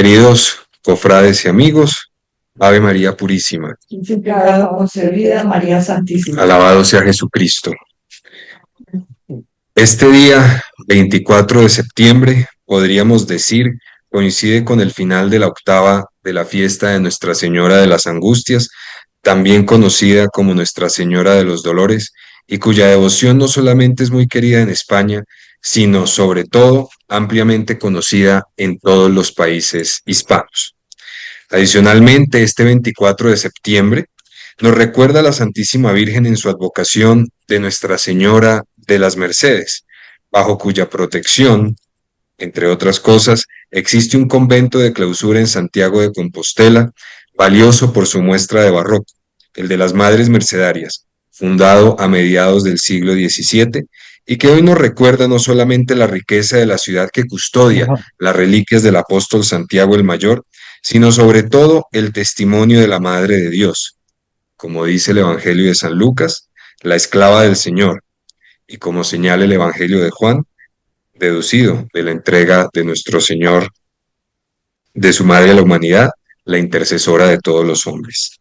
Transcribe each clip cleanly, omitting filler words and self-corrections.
Queridos cofrades y amigos, Ave María Purísima. Sin pecado concebida, María Santísima. Alabado sea Jesucristo. Este día, 24 de septiembre, podríamos decir, coincide con el final de la octava de la fiesta de Nuestra Señora de las Angustias, también conocida como Nuestra Señora de los Dolores, y cuya devoción no solamente es muy querida en España, sino sobre todo ampliamente conocida en todos los países hispanos. Adicionalmente, este 24 de septiembre nos recuerda a la Santísima Virgen en su advocación de Nuestra Señora de las Mercedes, bajo cuya protección, entre otras cosas, existe un convento de clausura en Santiago de Compostela, valioso por su muestra de barroco, el de las Madres Mercedarias, fundado a mediados del siglo XVII, y que hoy nos recuerda no solamente la riqueza de la ciudad que custodia las reliquias del apóstol Santiago el Mayor, sino sobre todo el testimonio de la Madre de Dios, como dice el Evangelio de San Lucas, la esclava del Señor, y como señala el Evangelio de Juan, deducido de la entrega de nuestro Señor, de su Madre a la humanidad, la intercesora de todos los hombres.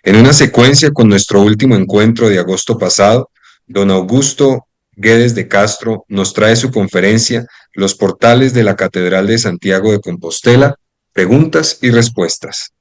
En una secuencia con nuestro último encuentro de agosto pasado, don Augusto Guedes de Castro nos trae su conferencia Los portales de la Catedral de Santiago de Compostela, preguntas y respuestas.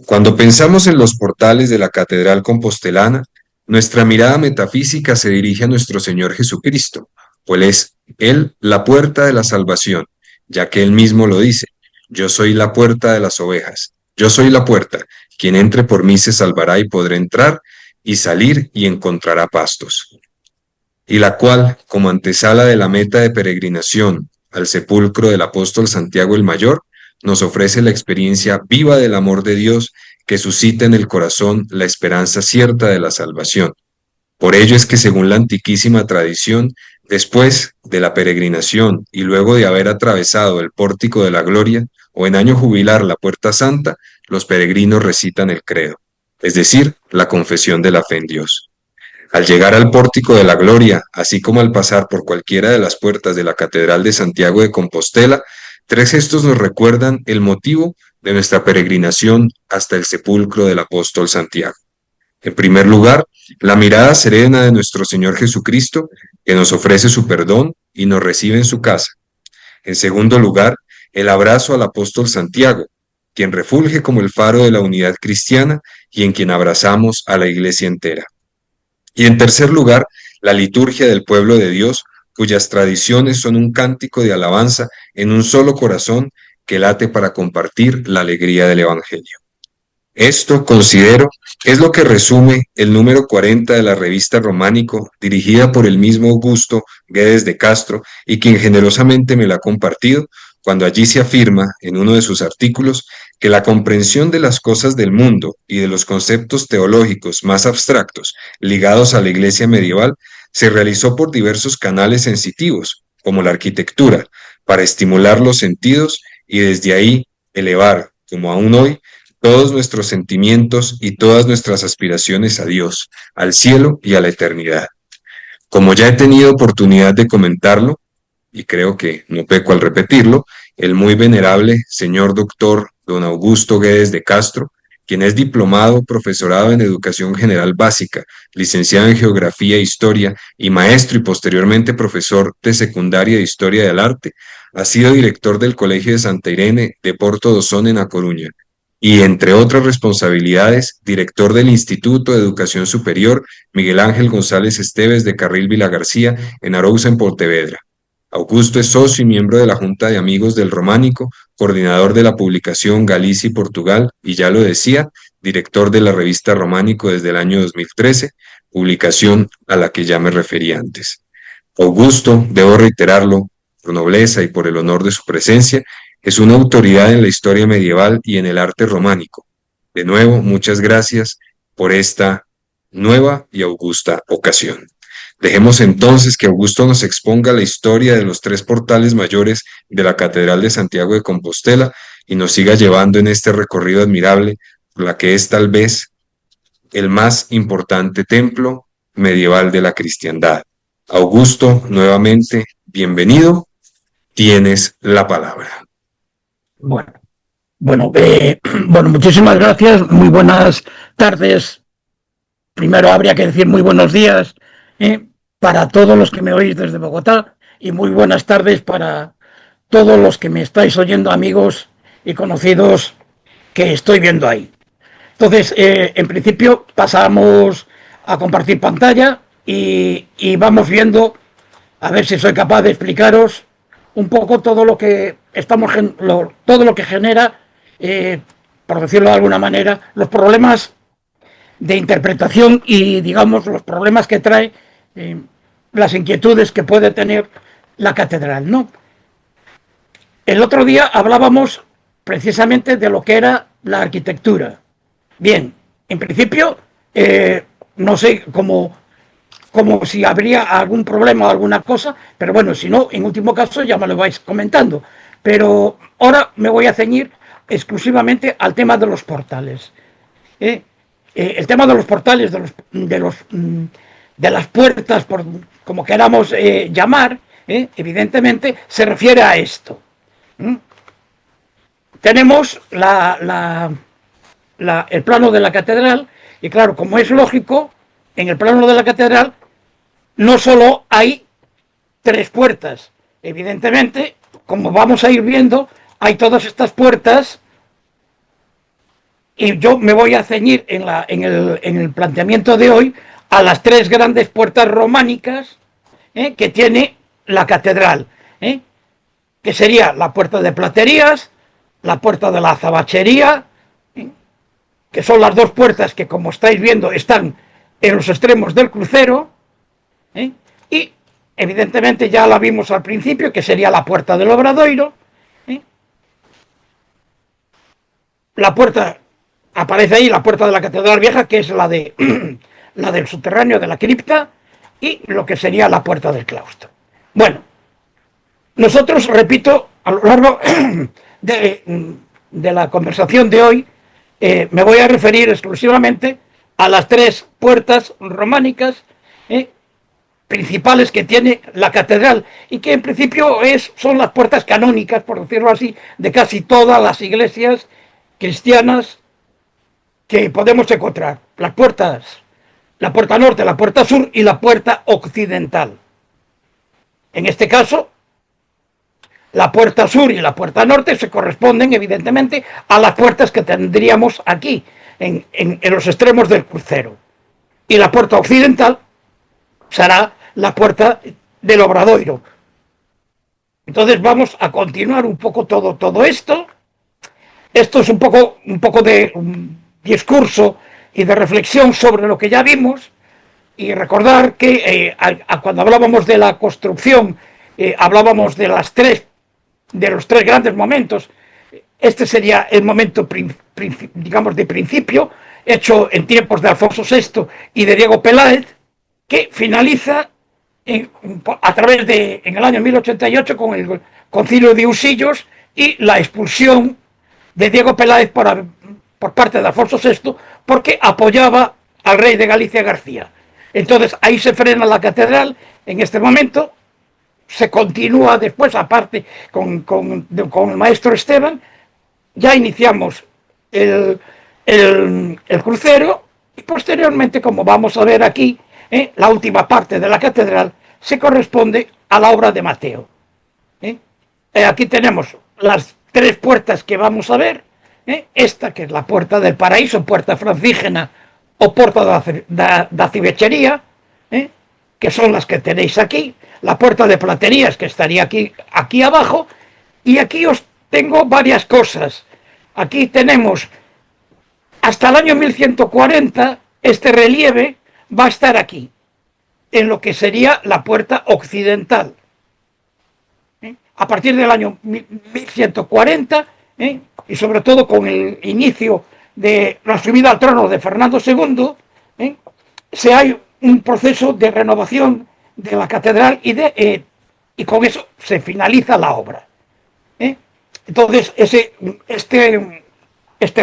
Cuando pensamos en los portales de la Catedral Compostelana, nuestra mirada metafísica se dirige a nuestro Señor Jesucristo, pues es Él la puerta de la salvación, ya que Él mismo lo dice, yo soy la puerta de las ovejas, yo soy la puerta, quien entre por mí se salvará y podrá entrar y salir y encontrará pastos. Y la cual, como antesala de la meta de peregrinación al sepulcro del apóstol Santiago el Mayor, nos ofrece la experiencia viva del amor de Dios que suscita en el corazón la esperanza cierta de la salvación. Por ello es que según la antiquísima tradición, después de la peregrinación y luego de haber atravesado el pórtico de la gloria, o en año jubilar la puerta santa, los peregrinos recitan el credo, es decir, la confesión de la fe en Dios. Al llegar al pórtico de la gloria, así como al pasar por cualquiera de las puertas de la Catedral de Santiago de Compostela, tres gestos nos recuerdan el motivo de nuestra peregrinación hasta el sepulcro del apóstol Santiago. En primer lugar, la mirada serena de nuestro Señor Jesucristo, que nos ofrece su perdón y nos recibe en su casa. En segundo lugar, el abrazo al apóstol Santiago, quien refulge como el faro de la unidad cristiana y en quien abrazamos a la iglesia entera. Y en tercer lugar, la liturgia del pueblo de Dios, cuyas tradiciones son un cántico de alabanza en un solo corazón que late para compartir la alegría del Evangelio. Esto, considero, es lo que resume el número 40 de la revista Románico, dirigida por el mismo Augusto Guedes de Castro, y quien generosamente me la ha compartido, cuando allí se afirma, en uno de sus artículos, que la comprensión de las cosas del mundo y de los conceptos teológicos más abstractos ligados a la Iglesia medieval se realizó por diversos canales sensitivos, como la arquitectura, para estimular los sentidos y desde ahí elevar, como aún hoy, todos nuestros sentimientos y todas nuestras aspiraciones a Dios, al cielo y a la eternidad. Como ya he tenido oportunidad de comentarlo, y creo que no peco al repetirlo, el muy venerable señor doctor don Augusto Guedes de Castro, quien es diplomado, profesorado en Educación General Básica, licenciado en Geografía e Historia y maestro y posteriormente profesor de Secundaria de Historia del Arte, ha sido director del Colegio de Santa Irene de Porto Dozón en A Coruña, y, entre otras responsabilidades, director del Instituto de Educación Superior Miguel Ángel González Esteves de Carril Vilagarcía en Arousa, en Pontevedra. Augusto es socio y miembro de la Junta de Amigos del Románico, coordinador de la publicación Galicia y Portugal, y ya lo decía, director de la revista Románico desde el año 2013, publicación a la que ya me referí antes. Augusto, debo reiterarlo, por nobleza y por el honor de su presencia, es una autoridad en la historia medieval y en el arte románico. De nuevo, muchas gracias por esta nueva y augusta ocasión. Dejemos entonces que Augusto nos exponga la historia de los tres portales mayores de la Catedral de Santiago de Compostela y nos siga llevando en este recorrido admirable por la que es tal vez el más importante templo medieval de la cristiandad. Augusto, nuevamente, bienvenido, tienes la palabra. Bueno, Bueno, bueno, muchísimas gracias, muy buenas tardes. Primero habría que decir muy buenos días para todos los que me oís desde Bogotá y muy buenas tardes para todos los que me estáis oyendo, amigos y conocidos que estoy viendo ahí. Entonces, en principio pasamos a compartir pantalla y vamos viendo, a ver si soy capaz de explicaros un poco todo lo que todo lo que genera, por decirlo de alguna manera, los problemas de interpretación y, digamos, los problemas que trae, las inquietudes que puede tener la catedral, ¿no? El otro día hablábamos precisamente de lo que era la arquitectura. Bien, en principio, no sé como si habría algún problema o alguna cosa, pero bueno, si no, en último caso ya me lo vais comentando. Pero ahora me voy a ceñir exclusivamente al tema de los portales. El tema de los portales, de las puertas, como queramos llamar, evidentemente se refiere a esto. Tenemos el plano de la catedral y claro, como es lógico, en el plano de la catedral no solo hay tres puertas, evidentemente, como vamos a ir viendo, hay todas estas puertas y yo me voy a ceñir en el planteamiento de hoy a las tres grandes puertas románicas que tiene la catedral, que sería la puerta de Platerías, la puerta de la Azabachería, que son las dos puertas que, como estáis viendo, están en los extremos del crucero, y evidentemente ya la vimos al principio, que sería la puerta del Obradoiro. La puerta, aparece ahí la puerta de la Catedral Vieja, que es la del subterráneo de la cripta, y lo que sería la puerta del claustro. Bueno, nosotros, repito, a lo largo de la conversación de hoy, me voy a referir exclusivamente a las tres puertas románicas principales que tiene la catedral y que en principio son las puertas canónicas, por decirlo así, de casi todas las iglesias cristianas que podemos encontrar. La puerta norte, la puerta sur y la puerta occidental. En este caso, la puerta sur y la puerta norte se corresponden evidentemente a las puertas que tendríamos aquí, en los extremos del crucero. Y la puerta occidental será la puerta del Obradoiro. Entonces vamos a continuar un poco todo esto. Esto es un poco de discurso y de reflexión sobre lo que ya vimos, y recordar que cuando hablábamos de la construcción, hablábamos de los tres grandes momentos. Este sería el momento, digamos, de principio, hecho en tiempos de Alfonso VI y de Diego Peláez, que finaliza a través en el año 1088 con el Concilio de Usillos y la expulsión de Diego Peláez por parte de Alfonso VI, porque apoyaba al rey de Galicia, García. Entonces ahí se frena la catedral en este momento. Se continúa después, aparte, con el maestro Esteban. Ya iniciamos el crucero y posteriormente, como vamos a ver aquí, la última parte de la catedral se corresponde a la obra de Mateo. Aquí tenemos las tres puertas que vamos a ver. Esta, que es la puerta del paraíso, puerta francígena o puerta de Acibechería, que son las que tenéis aquí. La puerta de Platerías, que estaría aquí abajo. Y aquí os tengo varias cosas. Aquí tenemos, hasta el año 1140, este relieve va a estar aquí, en lo que sería la puerta occidental. A partir del año 1140, y sobre todo con el inicio de la subida al trono de Fernando II, se hay un proceso de renovación de la catedral y con eso se finaliza la obra. Entonces, este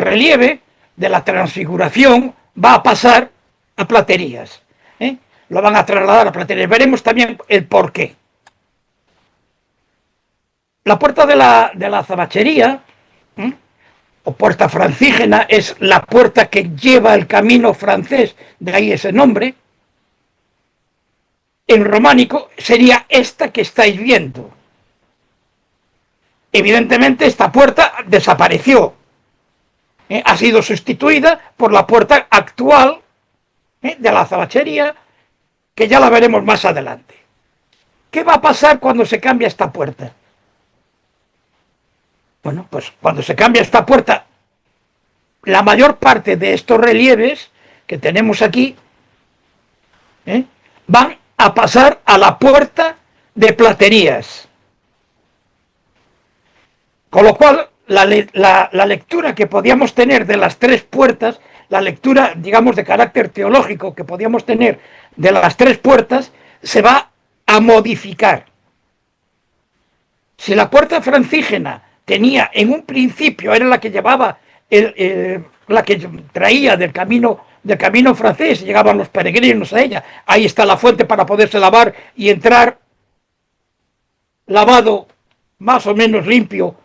relieve de la transfiguración va a pasar a Platerías. Lo van a trasladar a Platerías. Veremos también el porqué. La puerta de la Azabachería o puerta francígena, es la puerta que lleva el camino francés, de ahí ese nombre. En románico sería esta que estáis viendo. Evidentemente esta puerta desapareció, ha sido sustituida por la puerta actual de la azabachería, que ya la veremos más adelante. ¿Qué va a pasar cuando se cambia esta puerta? Bueno, pues cuando se cambia esta puerta, la mayor parte de estos relieves que tenemos aquí van a pasar a la puerta de platerías. Con lo cual, la lectura que podíamos tener de las tres puertas, la lectura, digamos, de carácter teológico que podíamos tener de las tres puertas, se va a modificar. Si la puerta francígena tenía en un principio, era la que llevaba, la que traía del camino francés, llegaban los peregrinos a ella, ahí está la fuente para poderse lavar y entrar lavado más o menos limpio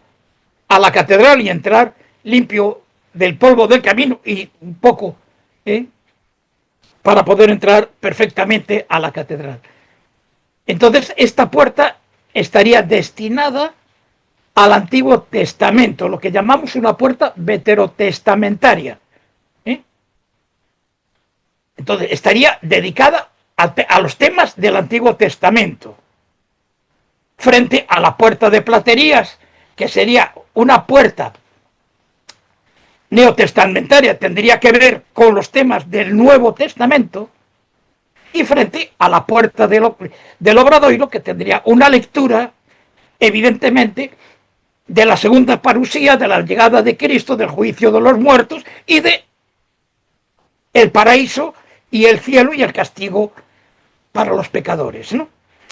a la catedral y entrar limpio del polvo del camino y un poco para poder entrar perfectamente a la catedral. Entonces esta puerta estaría destinada al Antiguo Testamento, lo que llamamos una puerta veterotestamentaria. Entonces estaría dedicada a los temas del Antiguo Testamento, frente a la puerta de platerías, que sería una puerta neotestamentaria, tendría que ver con los temas del Nuevo Testamento, y frente a la puerta del Obradoiro, que tendría una lectura, evidentemente, de la segunda parusía, de la llegada de Cristo, del juicio de los muertos y de el paraíso y el cielo y el castigo para los pecadores, ¿no?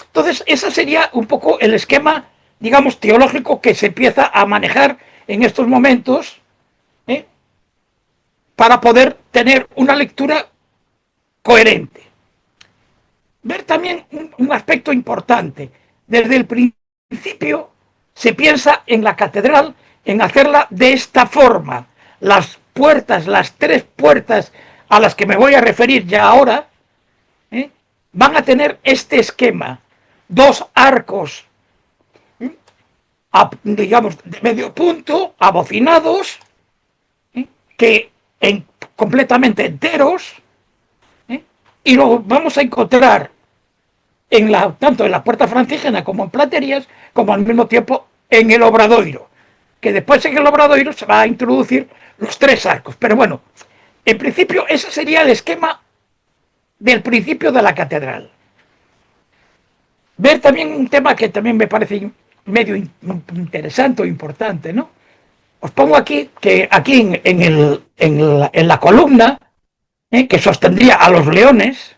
Entonces, ese sería un poco el esquema, digamos, teológico que se empieza a manejar en estos momentos, para poder tener una lectura coherente. Ver también un aspecto importante. Desde el principio se piensa en la catedral, en hacerla de esta forma. Las puertas, las tres puertas a las que me voy a referir ya ahora, van a tener este esquema. Dos arcos, digamos, de medio punto, abocinados, que completamente enteros, y lo vamos a encontrar tanto en la puerta francígena como en platerías, como al mismo tiempo en el Obradoiro, que después en el Obradoiro se va a introducir los tres arcos. Pero bueno, en principio ese sería el esquema del principio de la catedral. Ver también un tema que también me parece medio interesante o importante, ¿no? Os pongo aquí que aquí en la columna que sostendría a los leones,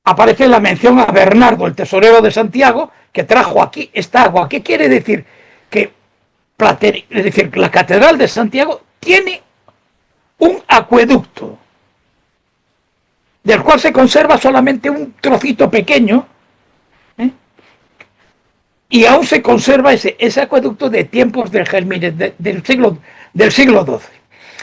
aparece la mención a Bernardo, el tesorero de Santiago, que trajo aquí esta agua. ¿Qué quiere decir? Que la catedral de Santiago tiene un acueducto, del cual se conserva solamente un trocito pequeño, y aún se conserva ese acueducto de tiempos del Gelmírez, del siglo XII.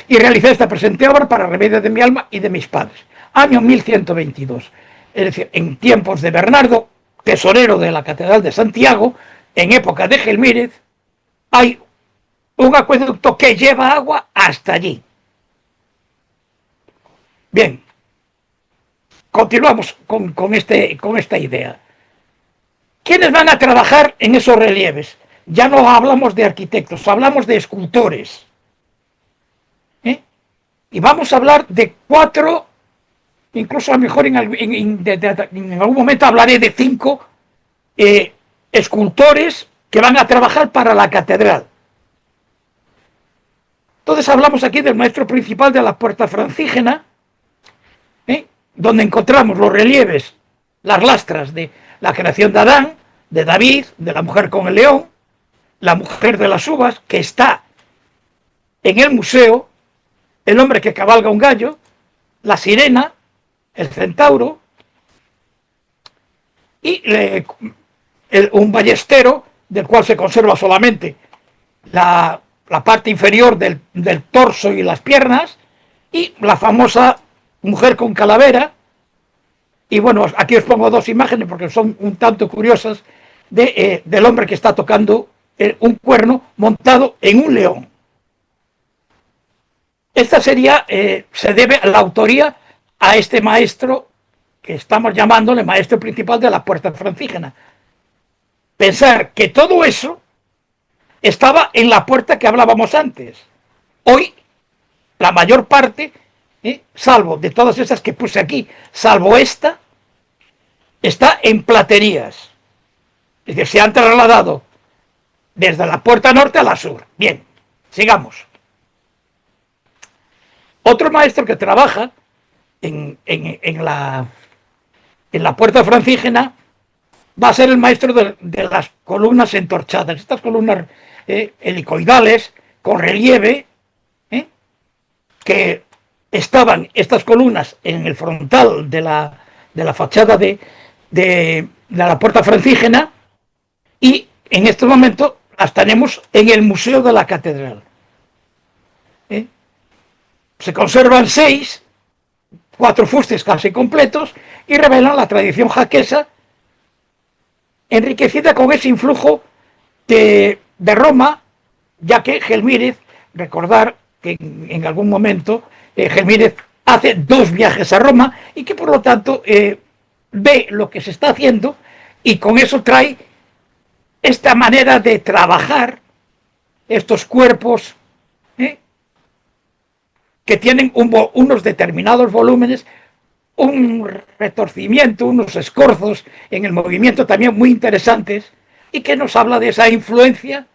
Y realicé esta presente obra para remedio de mi alma y de mis padres. Año 1122. Es decir, en tiempos de Bernardo, tesorero de la Catedral de Santiago, en época de Gelmírez, hay un acueducto que lleva agua hasta allí. Bien, continuamos con esta idea. ¿Quiénes van a trabajar en esos relieves? Ya no hablamos de arquitectos, hablamos de escultores. Y vamos a hablar de 4, incluso a lo mejor en algún momento hablaré de 5 escultores que van a trabajar para la catedral. Entonces hablamos aquí del maestro principal de la puerta francígena, donde encontramos los relieves, las lastras de la creación de Adán, de David, de la mujer con el león, la mujer de las uvas, que está en el museo, el hombre que cabalga un gallo, la sirena, el centauro, y un ballestero, del cual se conserva solamente la parte inferior del torso y las piernas, y la famosa mujer con calavera. Y bueno, aquí os pongo dos imágenes porque son un tanto curiosas del hombre que está tocando un cuerno montado en un león. Esta sería, se debe a la autoría a este maestro que estamos llamándole maestro principal de la puerta francígena. Pensar que todo eso estaba en la puerta que hablábamos antes. Hoy, la mayor parte, salvo de todas esas que puse aquí, salvo esta, está en platerías. Es decir, se han trasladado desde la puerta norte a la sur. Bien, sigamos. Otro maestro que trabaja en la puerta francígena va a ser el maestro de las columnas entorchadas, estas columnas helicoidales con relieve, que estaban estas columnas en el frontal de la fachada de la puerta francígena, y en este momento las tenemos en el Museo de la Catedral. Se conservan 6, 4 fustes casi completos, y revelan la tradición jaquesa enriquecida con ese influjo de Roma, ya que Gelmírez, recordar que en algún momento Gelmírez hace 2 viajes a Roma y que por lo tanto ve lo que se está haciendo, y con eso trae esta manera de trabajar estos cuerpos que tienen unos determinados volúmenes, un retorcimiento, unos escorzos en el movimiento también muy interesantes, y que nos habla de esa influencia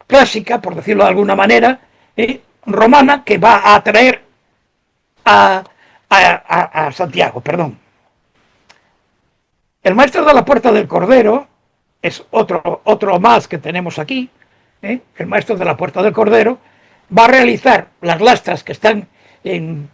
clásica, por decirlo de alguna manera, romana, que va a atraer a Santiago. Perdón. El maestro de la Puerta del Cordero es otro más que tenemos aquí. El maestro de la Puerta del Cordero va a realizar las lastras que están en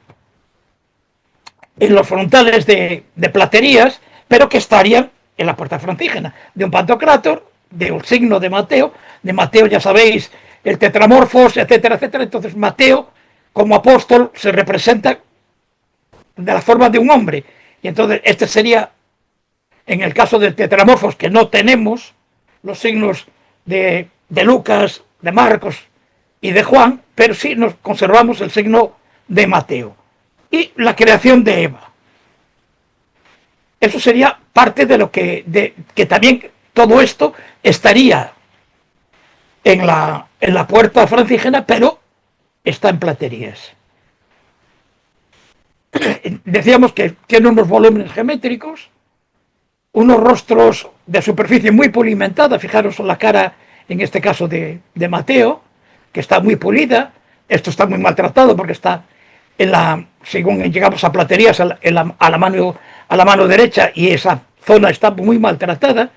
los frontales de platerías, pero que estarían en la puerta francígena, de un Pantocrátor, de un signo de Mateo. De Mateo ya sabéis, el tetramorfos, etcétera, etcétera. Entonces Mateo, como apóstol, se representa de la forma de un hombre, y entonces este sería, en el caso del tetramorfos, que no tenemos los signos de Lucas, de Marcos y de Juan, pero sí nos conservamos el signo de Mateo. Y la creación de Eva. Eso sería parte de lo que también todo esto estaría en la puerta francígena, pero está en platerías. Decíamos que tiene unos volúmenes geométricos, unos rostros de superficie muy pulimentada. Fijaros en la cara, en este caso de Mateo, que está muy pulida. Esto está muy maltratado porque está según llegamos a platerías, a la mano derecha, y esa zona está muy maltratada,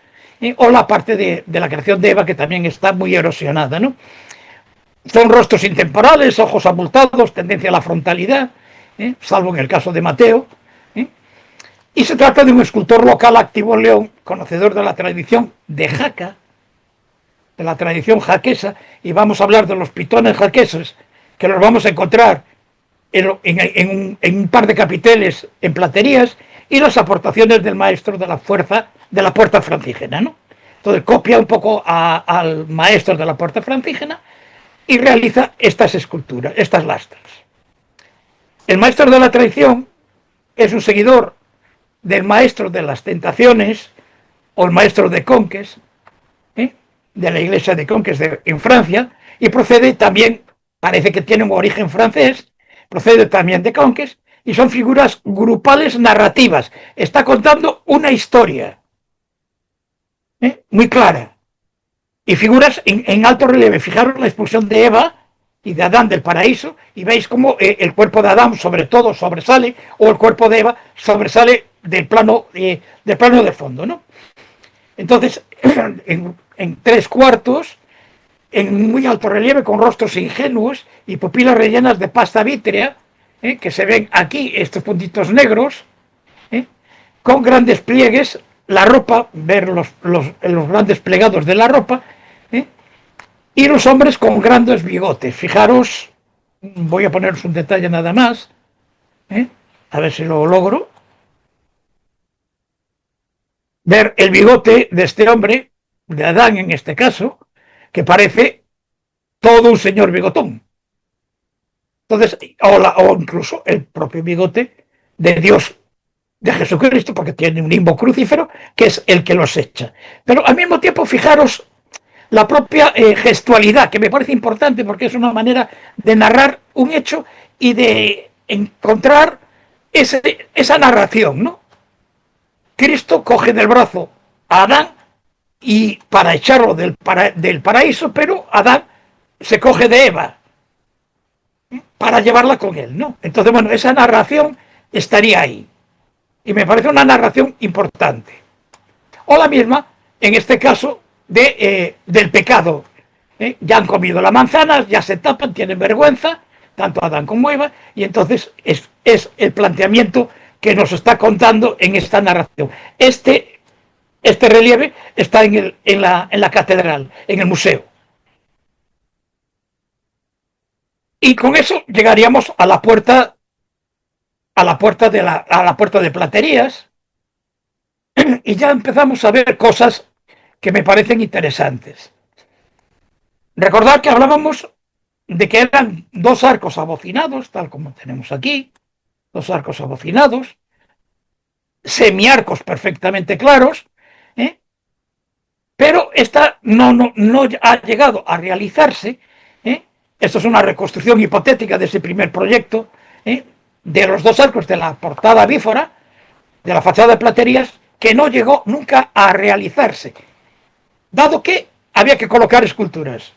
o la parte de la creación de Eva, que también está muy erosionada, ¿no? Son rostros intemporales, ojos abultados, tendencia a la frontalidad, salvo en el caso de Mateo, y se trata de un escultor local activo en León, conocedor de la tradición de Jaca, de la tradición jaquesa, y vamos a hablar de los pitones jaqueses, que los vamos a encontrar en un par de capiteles en platerías, y las aportaciones del maestro de la puerta francígena, ¿no? Entonces copia un poco al maestro de la puerta francígena y realiza estas esculturas, estas lastras. El maestro de la tradición es un seguidor del maestro de las tentaciones, o el maestro de Conques, de la iglesia de Conques en Francia, y procede también, parece que tiene un origen francés, procede también de Conques, y son figuras grupales narrativas. Está contando una historia muy clara, y figuras en alto relieve. Fijaros la expulsión de Eva y de Adán del paraíso, y veis cómo el cuerpo de Adán sobre todo sobresale, o el cuerpo de Eva sobresale del plano de fondo, ¿no? Entonces, en 3/4, en muy alto relieve, con rostros ingenuos y pupilas rellenas de pasta vítrea, que se ven aquí, estos puntitos negros, con grandes pliegues, la ropa, ver los grandes plegados de la ropa, y los hombres con grandes bigotes. Fijaros, voy a poneros un detalle nada más, a ver si lo logro. Ver el bigote de este hombre, de Adán en este caso, que parece todo un señor bigotón. Entonces, o incluso el propio bigote de Dios, de Jesucristo, porque tiene un nimbo crucífero, que es el que los echa. Pero al mismo tiempo, fijaros la propia gestualidad, que me parece importante porque es una manera de narrar un hecho y de encontrar esa narración, ¿no? Cristo coge del brazo a Adán y para echarlo del paraíso, pero Adán se coge de Eva para llevarla con él, ¿no? Entonces, bueno, esa narración estaría ahí. Y me parece una narración importante. O la misma, en este caso, del pecado. Ya han comido la manzana, ya se tapan, tienen vergüenza, tanto Adán como Eva, y entonces es el planteamiento que nos está contando en esta narración. Este relieve está en la catedral, en el museo. Y con eso llegaríamos a la puerta de platerías, y ya empezamos a ver cosas que me parecen interesantes. Recordad que hablábamos de que eran dos arcos abocinados, tal como tenemos aquí, dos arcos abocinados, semiarcos perfectamente claros, pero esta no ha llegado a realizarse. Esto es una reconstrucción hipotética de ese primer proyecto, de los dos arcos de la portada bífora, de la fachada de platerías, que no llegó nunca a realizarse, dado que había que colocar esculturas,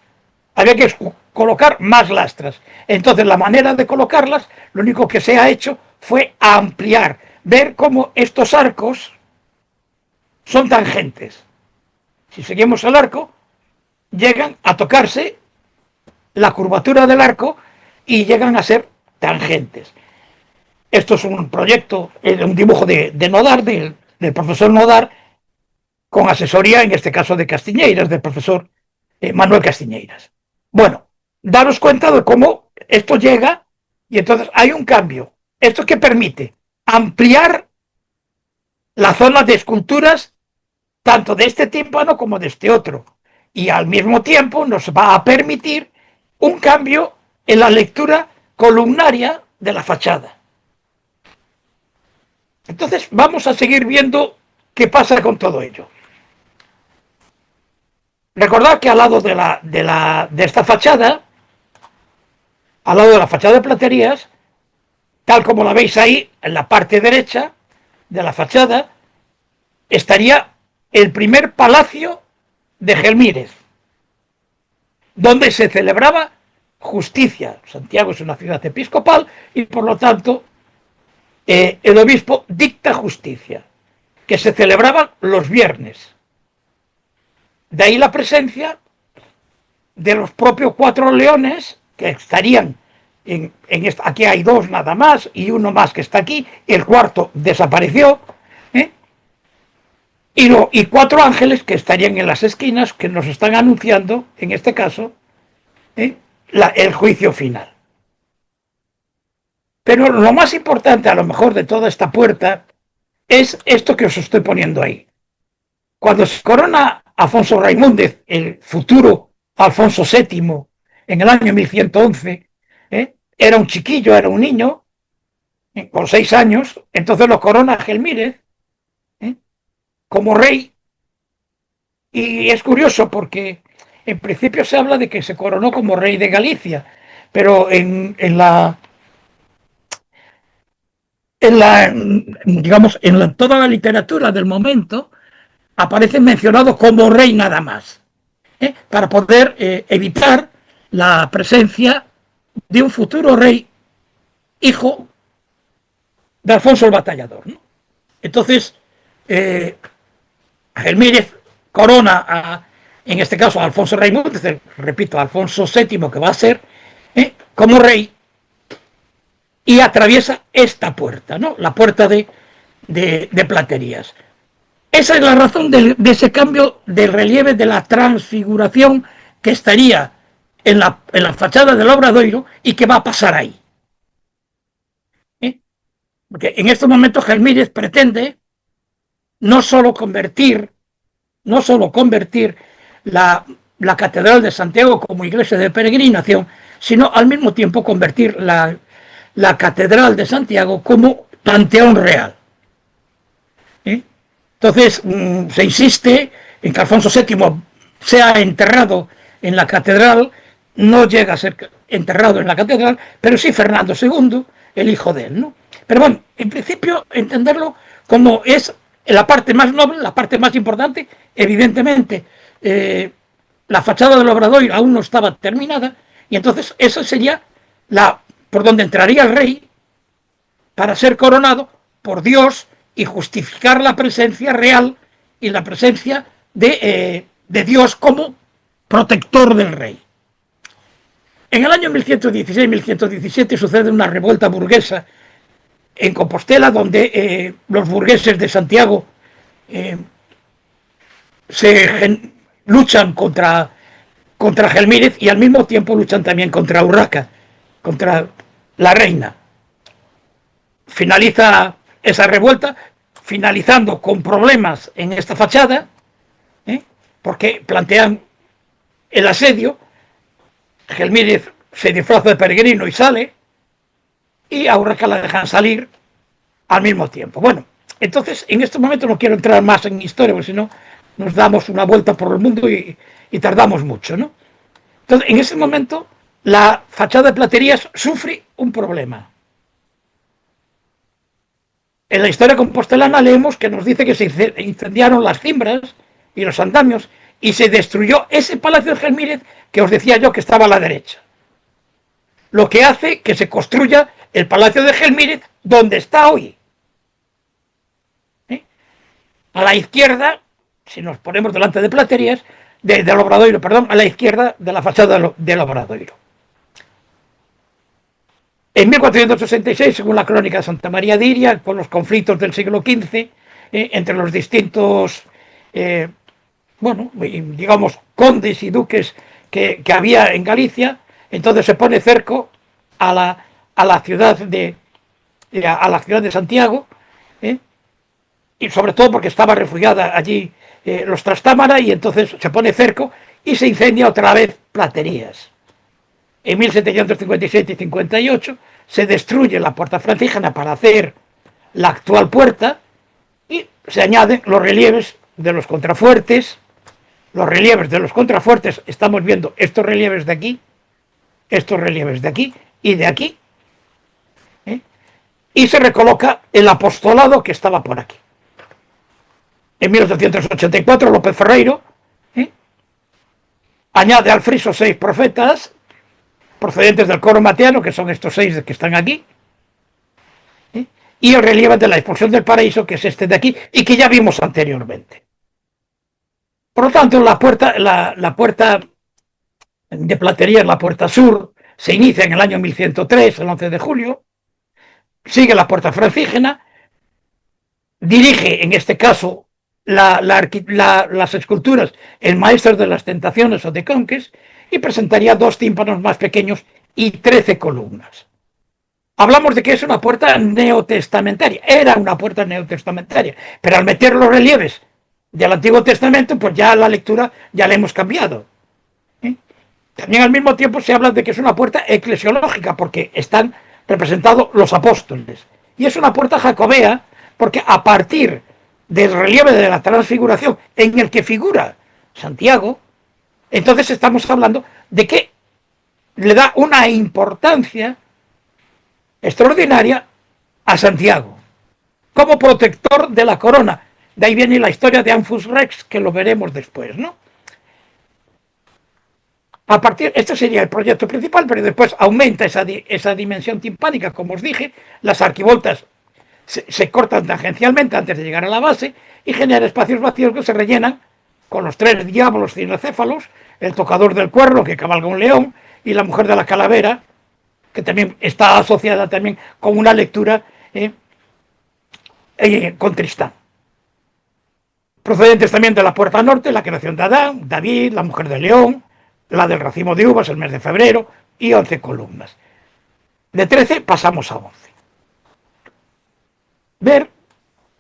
había que colocar más lastras. Entonces la manera de colocarlas, lo único que se ha hecho fue ampliar, ver cómo estos arcos son tangentes. Si seguimos el arco, llegan a tocarse la curvatura del arco y llegan a ser tangentes. Esto es un proyecto, un dibujo de Nodar, del profesor Nodar, con asesoría, en este caso de Castiñeiras, del profesor Manuel Castiñeiras. Bueno, daros cuenta de cómo esto llega y entonces hay un cambio. ¿Esto qué permite? Ampliar la zona de esculturas tanto de este tímpano como de este otro. Y al mismo tiempo nos va a permitir un cambio en la lectura columnaria de la fachada. Entonces vamos a seguir viendo qué pasa con todo ello. Recordad que al lado de esta fachada, al lado de la fachada de platerías, tal como la veis ahí, en la parte derecha de la fachada, estaría el primer palacio de Gelmírez, donde se celebraba justicia. Santiago es una ciudad episcopal y por lo tanto el obispo dicta justicia, que se celebraba los viernes. De ahí la presencia de los propios 4 leones que estarían aquí hay 2 nada más y uno más que está aquí, el cuarto desapareció, y 4 ángeles que estarían en las esquinas, que nos están anunciando, en este caso, el juicio final. Pero lo más importante, a lo mejor, de toda esta puerta, es esto que os estoy poniendo ahí. Cuando se corona Alfonso Raimúndez, el futuro Alfonso VII, en el año 1111, era un chiquillo, era un niño, con 6 años, entonces lo corona Gelmírez como rey. Y es curioso porque en principio se habla de que se coronó como rey de Galicia, pero en toda la literatura del momento aparece mencionado como rey nada más, para poder evitar la presencia de un futuro rey hijo de Alfonso el Batallador, ¿no? Entonces Gelmírez corona en este caso a Alfonso Raimúndez, repito, Alfonso VII, que va a ser como rey, y atraviesa esta puerta, ¿no? La puerta de platerías. Esa es la razón de ese cambio del relieve, de la transfiguración que estaría en la fachada del Obradoiro y qué va a pasar ahí. Porque en estos momentos Gelmírez pretende no solo convertir la Catedral de Santiago como iglesia de peregrinación, sino al mismo tiempo convertir la Catedral de Santiago como panteón real. Entonces se insiste en que Alfonso VII sea enterrado en la catedral, no llega a ser enterrado en la catedral, pero sí Fernando II, el hijo de él, ¿no? Pero bueno, en principio entenderlo como es la parte más noble, la parte más importante, evidentemente la fachada del Obradoiro aún no estaba terminada, y entonces esa sería por donde entraría el rey para ser coronado por Dios y justificar la presencia real y la presencia de Dios como protector del rey. En el año 1116-1117 sucede una revuelta burguesa en Compostela, donde los burgueses de Santiago luchan contra Gelmírez y al mismo tiempo luchan también contra Urraca, contra la reina. Finaliza esa revuelta, finalizando con problemas en esta fachada, porque plantean el asedio. Gelmírez se disfraza de peregrino y sale, y a Urraca la dejan salir al mismo tiempo. Bueno, entonces en este momento no quiero entrar más en historia, porque si no nos damos una vuelta por el mundo y tardamos mucho, ¿no? Entonces, en ese momento, la fachada de Platerías sufre un problema. En la historia compostelana leemos que nos dice que se incendiaron las cimbras y los andamios y se destruyó ese palacio de Gelmírez que os decía yo que estaba a la derecha. Lo que hace que se construya el palacio de Gelmírez donde está hoy. A la izquierda, si nos ponemos delante de Platerías, del Obradoiro, perdón, a la izquierda de la fachada del Obradoiro. En 1466, según la crónica de Santa María de Iria, con los conflictos del siglo XV, entre los distintos, digamos, condes y duques que había en Galicia, entonces se pone cerco a la ciudad de Santiago, y sobre todo porque estaba refugiada allí los Trastámara, y entonces se pone cerco y se incendia otra vez Platerías. En 1757 y 58 se destruye la puerta franciscana para hacer la actual puerta y se añaden los relieves de los contrafuertes. Los relieves de los contrafuertes, estamos viendo estos relieves de aquí, estos relieves de aquí y de aquí, y se recoloca el apostolado que estaba por aquí. En 1884 López Ferreiro añade al friso 6 profetas procedentes del coro mateano, que son estos 6 que están aquí, y el relieve de la expulsión del paraíso, que es este de aquí, y que ya vimos anteriormente. Por lo tanto, la puerta de Platerías, la puerta sur, se inicia en el año 1103, el 11 de julio, sigue la puerta franciscana, dirige, en este caso, las esculturas el maestro de las tentaciones o de Conques, y presentaría 2 tímpanos más pequeños y 13 columnas. Hablamos de que es una puerta neotestamentaria, era una puerta neotestamentaria, pero al meter los relieves del Antiguo Testamento, pues ya la lectura ya la hemos cambiado. También al mismo tiempo se habla de que es una puerta eclesiológica, porque están representados los apóstoles, y es una puerta jacobea, porque a partir del relieve de la transfiguración en el que figura Santiago, entonces estamos hablando de que le da una importancia extraordinaria a Santiago como protector de la corona. De ahí viene la historia de Anfus Rex, que lo veremos después, ¿no? Este sería el proyecto principal, pero después aumenta esa dimensión timpánica, como os dije. Las arquivoltas se cortan tangencialmente antes de llegar a la base y genera espacios vacíos que se rellenan con los 3 diablos cinecéfalos, el tocador del cuerno que cabalga un león y la mujer de la calavera, que también está asociada también con una lectura con Tristán. Procedentes también de la puerta norte, la creación de Adán, David, la mujer del león, la del racimo de uvas, el mes de febrero, y 11 columnas. De 13 pasamos a 11. Ver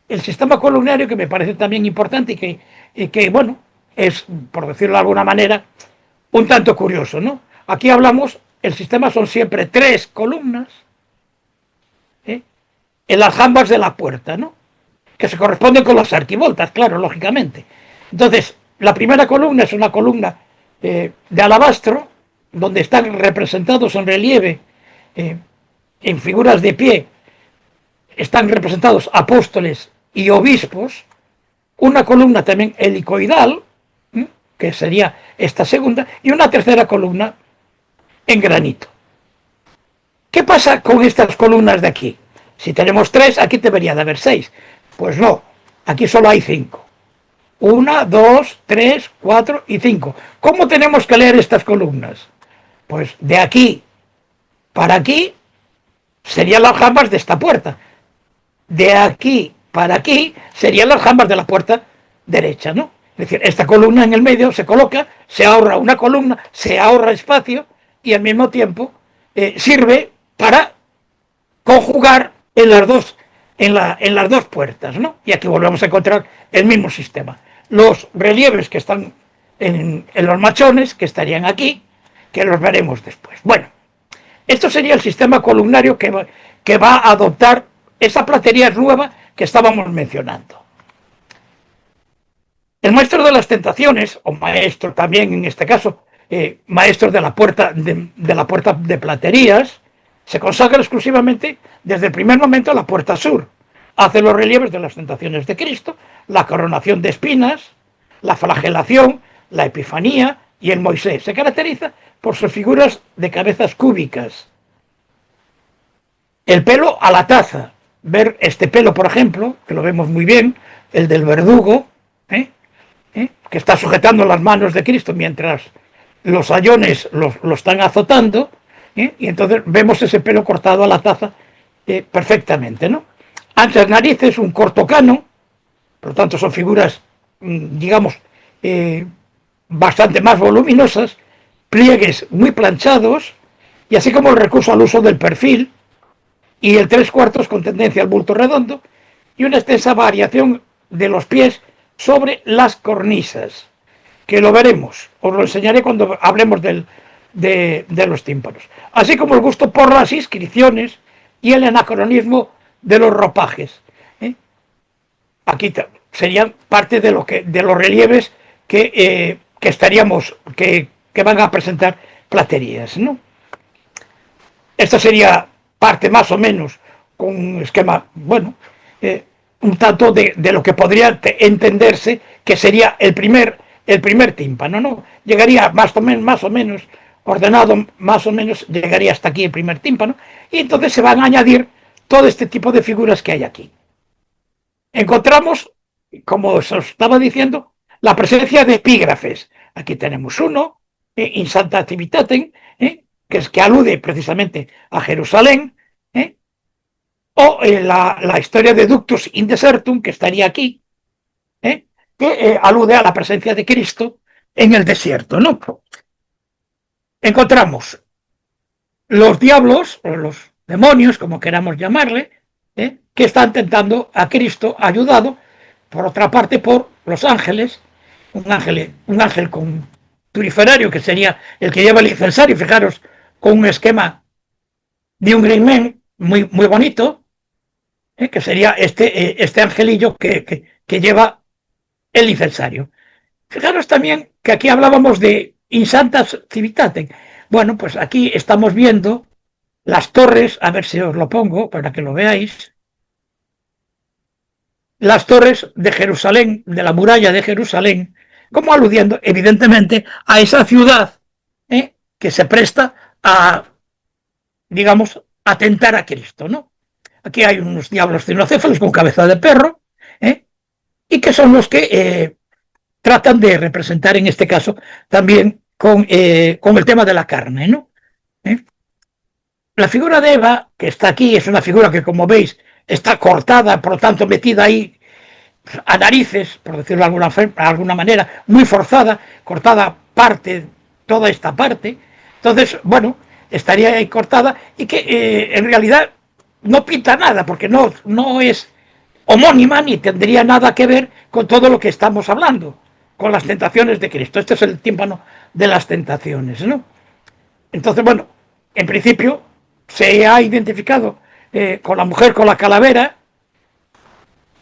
el sistema columnario, que me parece también importante y que, bueno, es, por decirlo de alguna manera, un tanto curioso, ¿no? Aquí hablamos, el sistema son siempre 3 columnas, ¿eh?, en las jambas de la puerta, ¿no?, que se corresponden con las arquivoltas, claro, lógicamente. Entonces, la primera columna es una columna de alabastro, donde están representados en relieve, en figuras de pie, están representados apóstoles y obispos. Una columna también helicoidal, que sería esta segunda, y una tercera columna en granito. ¿Qué pasa con estas columnas de aquí? Si tenemos 3, aquí debería de haber 6. Pues no, aquí solo hay 5. 1, 2, 3, 4 y 5. ¿Cómo tenemos que leer estas columnas? Pues de aquí para aquí serían las jambas de esta puerta. De aquí para aquí serían las jambas de la puerta derecha, ¿no? Es decir, esta columna en el medio se coloca, se ahorra una columna, se ahorra espacio y al mismo tiempo sirve para conjugar en las dos puertas, ¿no? Y aquí volvemos a encontrar el mismo sistema. Los relieves que están en los machones, que estarían aquí, que los veremos después. Bueno, esto sería el sistema columnario que va a adoptar esa platería nueva que estábamos mencionando. El maestro de las tentaciones, o maestro también en este caso, maestro de la puerta de platerías, se consagra exclusivamente desde el primer momento a la puerta sur. Hace los relieves de las tentaciones de Cristo, la coronación de espinas, la flagelación, la epifanía y el Moisés. Se caracteriza por sus figuras de cabezas cúbicas. El pelo a la taza. Ver este pelo, por ejemplo, que lo vemos muy bien, el del verdugo, que está sujetando las manos de Cristo mientras los sayones lo están azotando, y entonces vemos ese pelo cortado a la taza perfectamente, ¿no? Anchas narices, un corto cano, por lo tanto son figuras, digamos, bastante más voluminosas, pliegues muy planchados, y así como el recurso al uso del perfil, y el 3/4 con tendencia al bulto redondo, y una extensa variación de los pies sobre las cornisas, que lo veremos, os lo enseñaré cuando hablemos de los tímpanos, así como el gusto por las inscripciones y el anacronismo de los ropajes. Aquí serían parte de los relieves que van a presentar platerías, ¿no? Esto sería parte más o menos con un esquema, bueno, un tanto de lo que podría entenderse que sería el primer tímpano, ¿no? Llegaría más o menos ordenado, más o menos llegaría hasta aquí el primer tímpano, y entonces se van a añadir todo este tipo de figuras que hay aquí. Encontramos, como os estaba diciendo, la presencia de epígrafes. Aquí tenemos uno, in Sancta Civitatem, que alude precisamente a Jerusalén, o la historia de Ductus in Desertum, que estaría aquí, que alude a la presencia de Cristo en el desierto, ¿no? Encontramos los diablos, o los demonios, como queramos llamarle, que están tentando a Cristo, ayudado, por otra parte, por los ángeles, un ángel con turiferario, que sería el que lleva el incensario, fijaros, con un esquema de un green man muy, muy bonito, que sería este angelillo que lleva el incensario. Fijaros también que aquí hablábamos de in Sanctas Civitatem. Bueno, pues aquí estamos viendo las torres, a ver si os lo pongo para que lo veáis, las torres de Jerusalén, de la muralla de Jerusalén, como aludiendo evidentemente a esa ciudad que se presta a, digamos, a tentar a Cristo, ¿no? Aquí hay unos diablos cinocéfalos con cabeza de perro, y que son los que tratan de representar en este caso también con el tema de la carne, ¿no? La figura de Eva, que está aquí, es una figura que, como veis, está cortada, por lo tanto metida ahí a narices, por decirlo de alguna manera, muy forzada, cortada parte toda esta parte. Entonces, bueno, estaría ahí cortada y que en realidad no pinta nada, porque no es homónima ni tendría nada que ver con todo lo que estamos hablando, con las tentaciones de Cristo. Este es el tímpano de las tentaciones, ¿no? Entonces, bueno, en principio se ha identificado con la mujer con la calavera,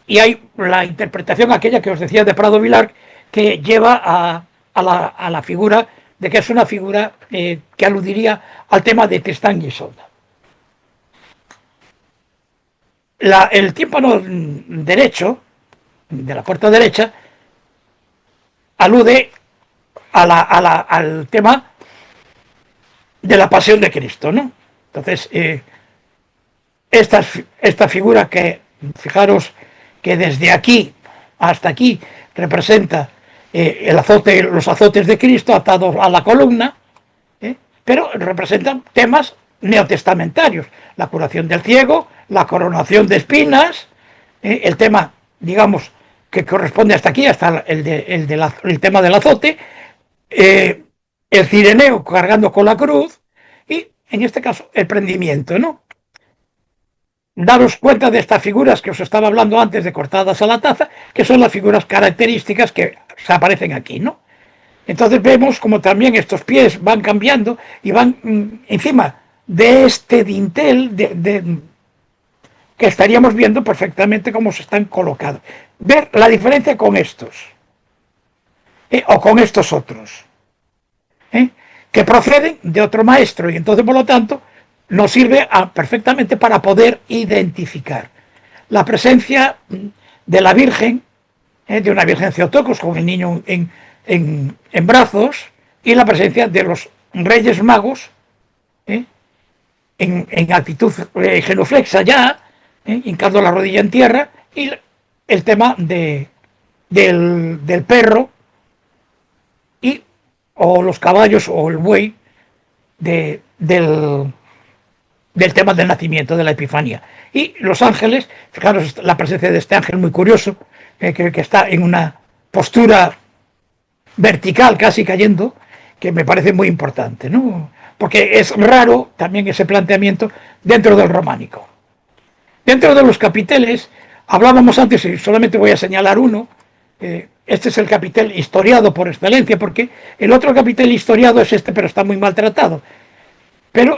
y hay la interpretación aquella que os decía de Prado Vilar, que lleva a la figura de que es una figura que aludiría al tema de Tristán y Isolda. El tímpano derecho, de la puerta derecha, alude al tema de la pasión de Cristo, ¿no? Entonces, esta figura que, fijaros, que desde aquí hasta aquí representa los azotes de Cristo atados a la columna, pero representan temas neotestamentarios: la curación del ciego, la coronación de espinas, el tema, digamos, que corresponde hasta aquí, hasta el tema del azote, el cireneo cargando con la cruz, y en este caso el prendimiento, ¿no? Daros cuenta de estas figuras que os estaba hablando antes, de cortadas a la taza, que son las figuras características que se aparecen aquí, ¿no? Entonces vemos como también estos pies van cambiando y van encima de este dintel que estaríamos viendo perfectamente cómo se están colocados. Ver la diferencia con estos o con estos otros, que proceden de otro maestro, y entonces por lo tanto nos sirve perfectamente para poder identificar la presencia de la Virgen, de una Virgen Theotokos con el niño en brazos, y la presencia de los Reyes Magos en actitud genuflexa ya, hincando la rodilla en tierra, y el tema del perro o los caballos o el buey del tema del nacimiento, de la Epifanía. Y los ángeles, fijaros la presencia de este ángel muy curioso, que está en una postura vertical, casi cayendo, que me parece muy importante, ¿no? Porque es raro también ese planteamiento dentro del románico. Dentro de los capiteles, hablábamos antes, y solamente voy a señalar uno. Este es el capitel historiado por excelencia, porque el otro capitel historiado es este, pero está muy maltratado. Pero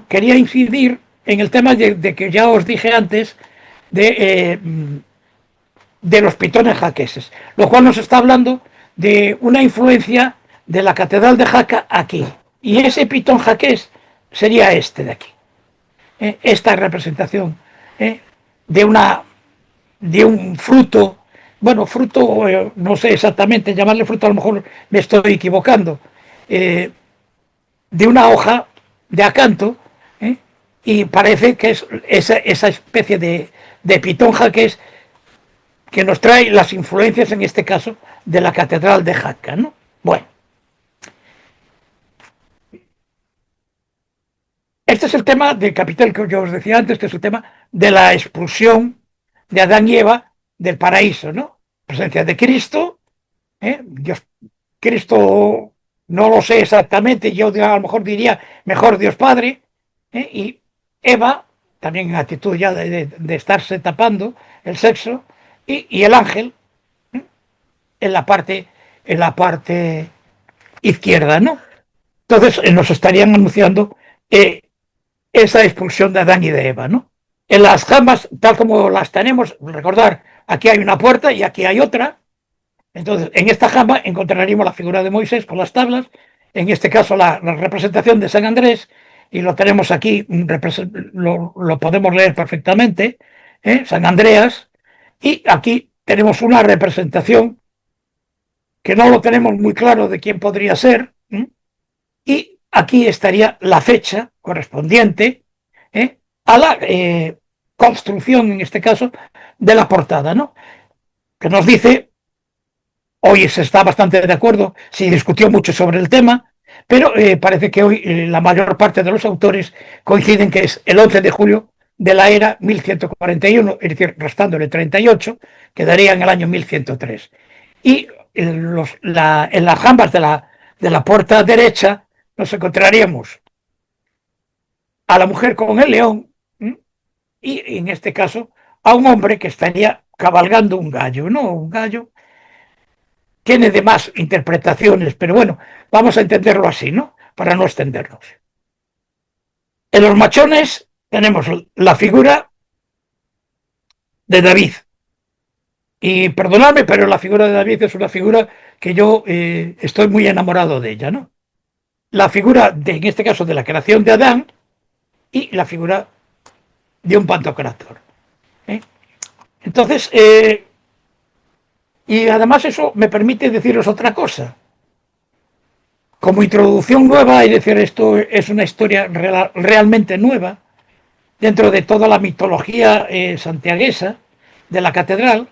quería incidir en el tema de que ya os dije antes de los pitones jaqueses, lo cual nos está hablando de una influencia de la catedral de Jaca aquí, y ese pitón jaqués sería este de aquí, esta representación de un fruto, bueno, fruto, no sé exactamente llamarle fruto, a lo mejor me estoy equivocando, de una hoja de acanto, y parece que es esa especie de pitón jaqués que nos trae las influencias, en este caso, de la catedral de Jaca, ¿no? Bueno, este es el tema del capitel que yo os decía antes, que es el tema de la expulsión de Adán y Eva del paraíso, ¿no? Presencia de Cristo, Dios, Cristo, no lo sé exactamente, yo a lo mejor diría mejor Dios Padre, y Eva, también en actitud ya de estarse tapando el sexo, y el ángel en la parte izquierda, ¿no? Entonces nos estarían anunciando esa expulsión de Adán y de Eva, ¿no? En las jambas, tal como las tenemos, recordar, aquí hay una puerta y aquí hay otra. Entonces, en esta jamba encontraríamos la figura de Moisés con las tablas, en este caso la representación de San Andrés, y lo tenemos aquí, lo podemos leer perfectamente, San Andreas, y aquí tenemos una representación que no lo tenemos muy claro de quién podría ser, y aquí estaría la fecha correspondiente a la construcción, en este caso, de la portada, ¿no? Que nos dice, hoy se está bastante de acuerdo, se discutió mucho sobre el tema, pero parece que hoy la mayor parte de los autores coinciden que es el 11 de julio de la era 1141, es decir, restándole 38, quedaría en el año 1103. Y en las jambas de de la puerta derecha nos encontraríamos a la mujer con el león, y en este caso a un hombre que estaría cabalgando un gallo, ¿no? Un gallo tiene demás interpretaciones, pero bueno, vamos a entenderlo así, ¿no? Para no extendernos. En los machones tenemos la figura de David. Y perdonadme, pero la figura de David es una figura que yo estoy muy enamorado de ella, ¿no? La figura, en este caso, de la creación de Adán y la figura de un pantocrátor. Entonces, y además eso me permite deciros otra cosa. Como introducción nueva, es decir, esto es una historia realmente nueva, dentro de toda la mitología santiaguesa de la catedral,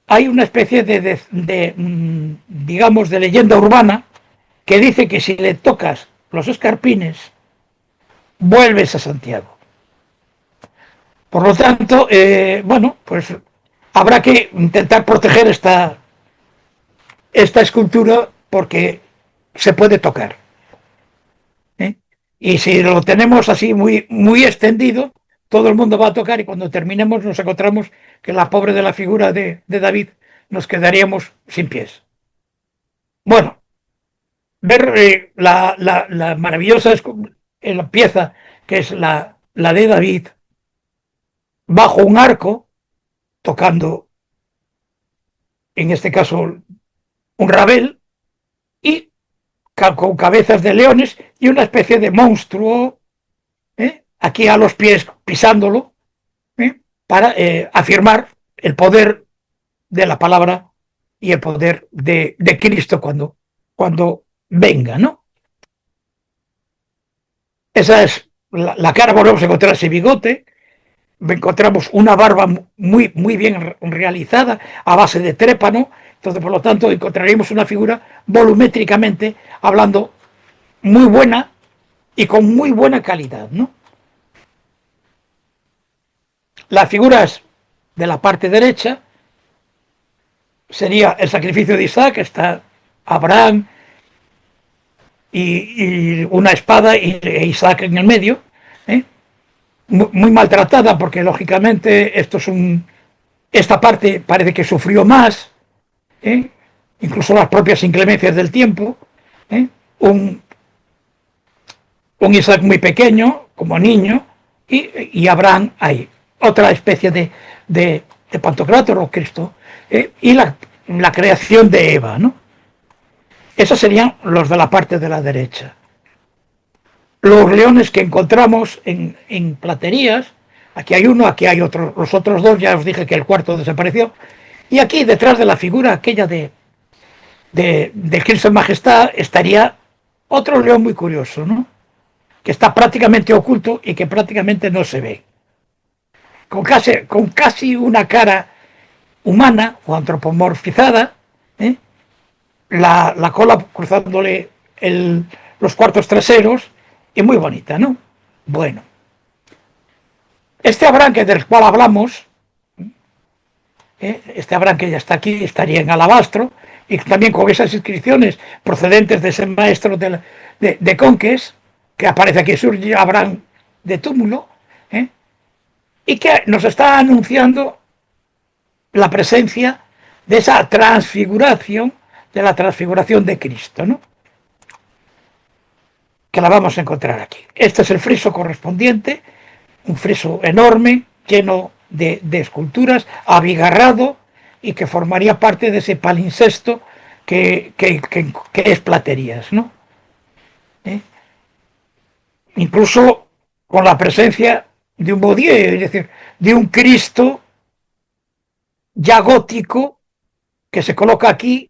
hay una especie digamos, de leyenda urbana que dice que si le tocas los escarpines, vuelves a Santiago. Por lo tanto, bueno, pues habrá que intentar proteger esta escultura porque se puede tocar. Y si lo tenemos así muy, muy extendido, todo el mundo va a tocar y cuando terminemos nos encontramos que la pobre de la figura de David nos quedaríamos sin pies. Bueno, ver la maravillosa pieza que es la de David bajo un arco, tocando, en este caso, un rabel, y con cabezas de leones y una especie de monstruo, aquí a los pies pisándolo, para afirmar el poder de la palabra y el poder de Cristo cuando venga, ¿no? Esa es la cara, volvemos a encontrar ese bigote, encontramos una barba muy, muy bien realizada a base de trépano, entonces por lo tanto encontraríamos una figura volumétricamente hablando muy buena y con muy buena calidad, ¿no? Las figuras de la parte derecha sería el sacrificio de Isaac, está Abraham y una espada e Isaac en el medio, muy maltratada porque lógicamente esta parte parece que sufrió más, incluso las propias inclemencias del tiempo, un Isaac muy pequeño, como niño, y Abraham ahí, otra especie de Pantocrátor o Cristo, y la creación de Eva, ¿no? Esos serían los de la parte de la derecha. Los leones que encontramos en platerías, aquí hay uno, aquí hay otro, los otros dos, ya os dije que el cuarto desapareció, y aquí detrás de la figura aquella de Cristo en Majestad estaría otro león muy curioso, ¿no? Que está prácticamente oculto y que prácticamente no se ve. Con casi una cara humana o antropomorfizada, la cola cruzándole los cuartos traseros, y muy bonita, ¿no? Bueno, este Abraham del cual hablamos, este Abraham que ya está aquí, estaría en alabastro, y también con esas inscripciones procedentes de ese maestro de Conques, que aparece aquí, surge Abraham de túmulo, y que nos está anunciando la presencia de esa transfiguración, de la transfiguración de Cristo, ¿no? Que la vamos a encontrar aquí. Este es el friso correspondiente, un friso enorme, lleno de esculturas, abigarrado, y que formaría parte de ese palincesto que es Platerías, ¿no? Incluso con la presencia de un Bodier, es decir, de un Cristo ya gótico que se coloca aquí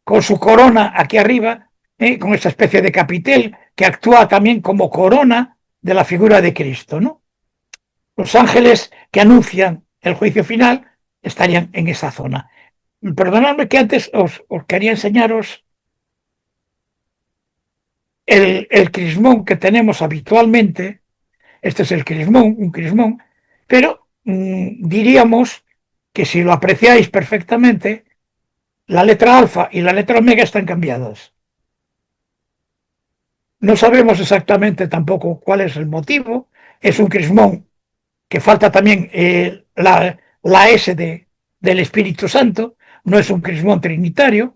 con su corona aquí arriba, con esta especie de capitel que actúa también como corona de la figura de Cristo, ¿no? Los ángeles que anuncian el juicio final estarían en esa zona. Perdonadme que antes os quería enseñaros el crismón que tenemos habitualmente. Este es el crismón, un crismón, pero diríamos que si lo apreciáis perfectamente, la letra alfa y la letra omega están cambiadas. No sabemos exactamente tampoco cuál es el motivo. Es un crismón que falta también la S del Espíritu Santo, no es un crismón trinitario.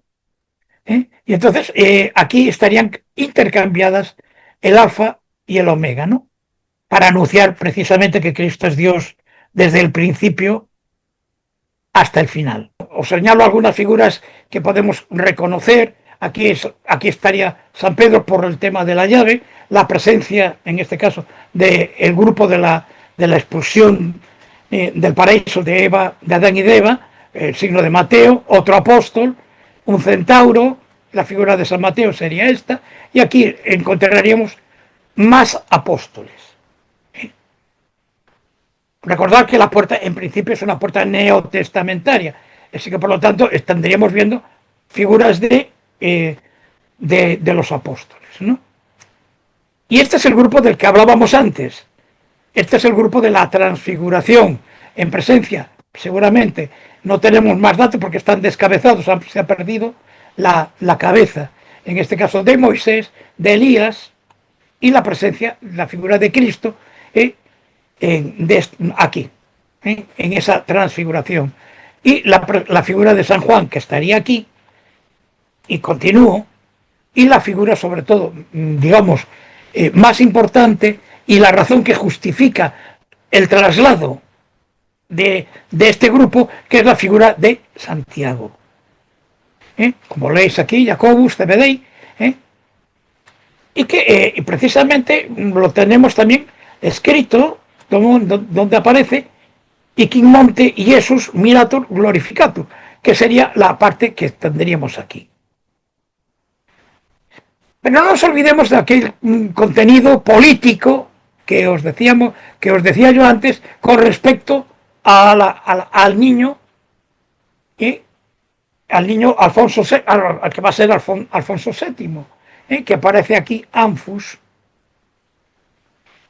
Y entonces aquí estarían intercambiadas el alfa y el omega, ¿no? Para anunciar precisamente que Cristo es Dios desde el principio hasta el final. Os señalo algunas figuras que podemos reconocer. Aquí estaría San Pedro por el tema de la llave, la presencia, en este caso, del grupo de la expulsión del paraíso de Adán y de Eva, el signo de Mateo, otro apóstol, un centauro, la figura de San Mateo sería esta, y aquí encontraríamos más apóstoles. Recordad que la puerta en principio es una puerta neotestamentaria, así que por lo tanto estaríamos viendo figuras de los apóstoles, ¿no? Y este es el grupo del que hablábamos antes. Este es el grupo de la transfiguración en presencia. Seguramente no tenemos más datos porque están descabezados, se ha perdido la cabeza, en este caso de Moisés, de Elías, y la presencia, la figura de Cristo, aquí, en esa transfiguración. Y la figura de San Juan, que estaría aquí, y continúo, y la figura sobre todo, digamos, más importante, y la razón que justifica el traslado de este grupo, que es la figura de Santiago. Como leéis aquí, Jacobus, Zebedei, y que precisamente lo tenemos también escrito, donde aparece Iquin Monte Jesus Mirator Glorificatur, que sería la parte que tendríamos aquí. Pero no nos olvidemos de aquel contenido político que os decía yo antes con respecto al niño, al niño Alfonso, al que va a ser Alfonso VII, que aparece aquí Anfus,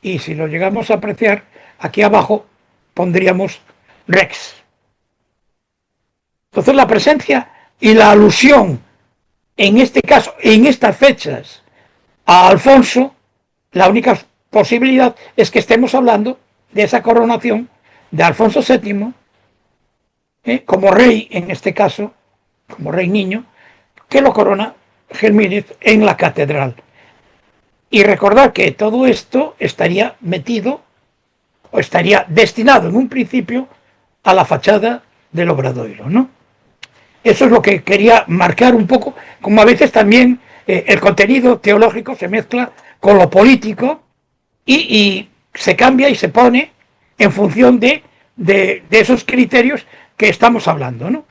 y si lo llegamos a apreciar, aquí abajo pondríamos Rex. Entonces la presencia y la alusión, en este caso, en estas fechas, a Alfonso, la única posibilidad es que estemos hablando de esa coronación de Alfonso VII, como rey, en este caso, como rey niño, que lo corona Gelmírez en la catedral. Y recordar que todo esto estaría metido o estaría destinado en un principio a la fachada del Obradoiro, ¿no? Eso es lo que quería marcar un poco, como a veces también el contenido teológico se mezcla con lo político y se cambia y se pone en función de esos criterios que estamos hablando, ¿no?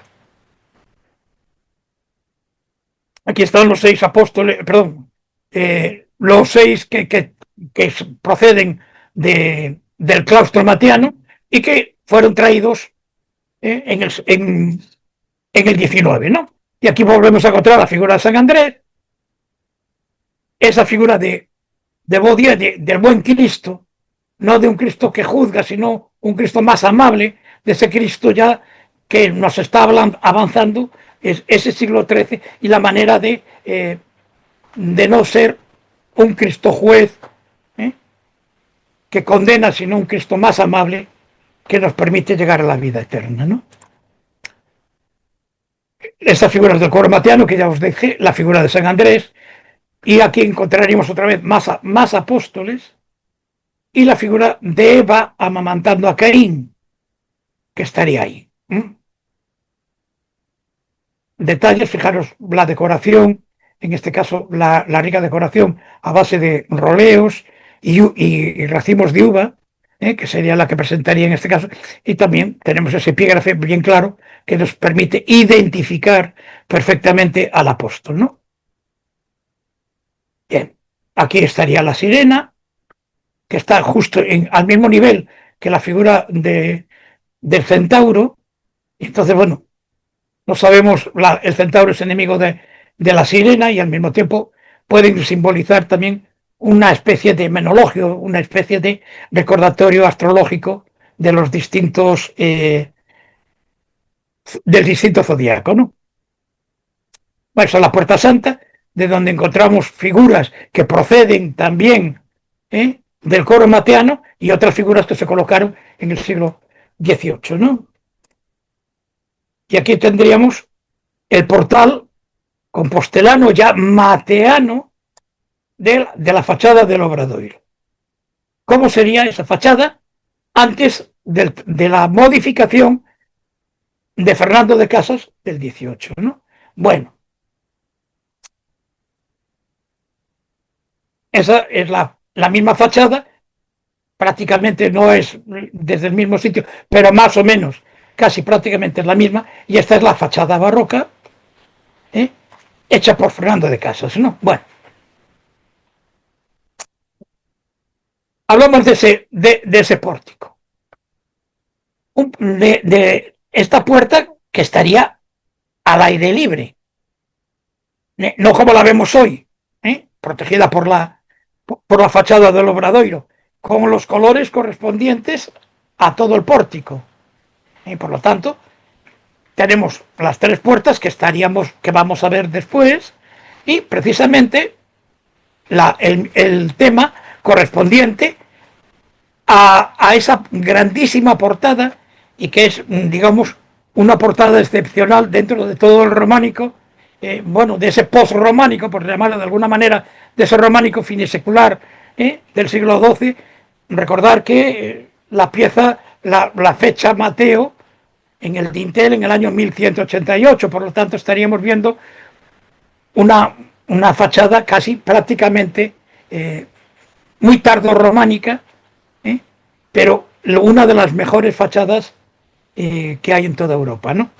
Aquí están los 6 apóstoles, perdón, los 6 que proceden del claustro matiano y que fueron traídos en el 19, ¿no? Y aquí volvemos a encontrar la figura de San Andrés, esa figura de Bodier, del buen Cristo, no de un Cristo que juzga, sino un Cristo más amable, de ese Cristo ya que nos está avanzando es ese siglo XIII y la manera de no ser un Cristo juez que condena, sino un Cristo más amable que nos permite llegar a la vida eterna, ¿no? Estas figuras del coro matiano que ya os dije, la figura de San Andrés, y aquí encontraríamos otra vez más apóstoles, y la figura de Eva amamantando a Caín, que estaría ahí. Detalles, fijaros, la decoración, en este caso la rica decoración a base de roleos y racimos de uva, que sería la que presentaría en este caso, y también tenemos ese epígrafe bien claro que nos permite identificar perfectamente al apóstol, ¿no? Bien, aquí estaría la sirena, que está justo al mismo nivel que la figura del centauro, y entonces, bueno, no sabemos, el centauro es enemigo de la sirena y al mismo tiempo pueden simbolizar también una especie de menologio, una especie de recordatorio astrológico de los distintos del distinto zodiaco, ¿no? Bueno, esa es la Puerta Santa, de donde encontramos figuras que proceden también del coro mateano y otras figuras que se colocaron en el siglo XVIII, ¿no? Y aquí tendríamos el portal compostelano ya mateano de la fachada del Obradoiro. ¿Cómo sería esa fachada antes de la modificación de Fernando de Casas del 18, ¿no? Bueno, esa es la misma fachada, prácticamente no es desde el mismo sitio, pero más o menos, casi prácticamente es la misma, y esta es la fachada barroca, hecha por Fernando de Casas, ¿no? Bueno, hablamos de ese pórtico, de esta puerta que estaría al aire libre, no como la vemos hoy, protegida por la fachada del Obradoiro, con los colores correspondientes a todo el pórtico. Y por lo tanto, tenemos las tres puertas que vamos a ver después, y precisamente el tema correspondiente a esa grandísima portada, y que es, digamos, una portada excepcional dentro de todo el románico, bueno, de ese post-románico, por llamarlo de alguna manera, de ese románico finisecular del siglo XII. Recordar que la pieza, la fecha Mateo en el dintel en el año 1188, por lo tanto estaríamos viendo una fachada casi prácticamente muy tardorrománica, pero una de las mejores fachadas que hay en toda Europa, ¿no?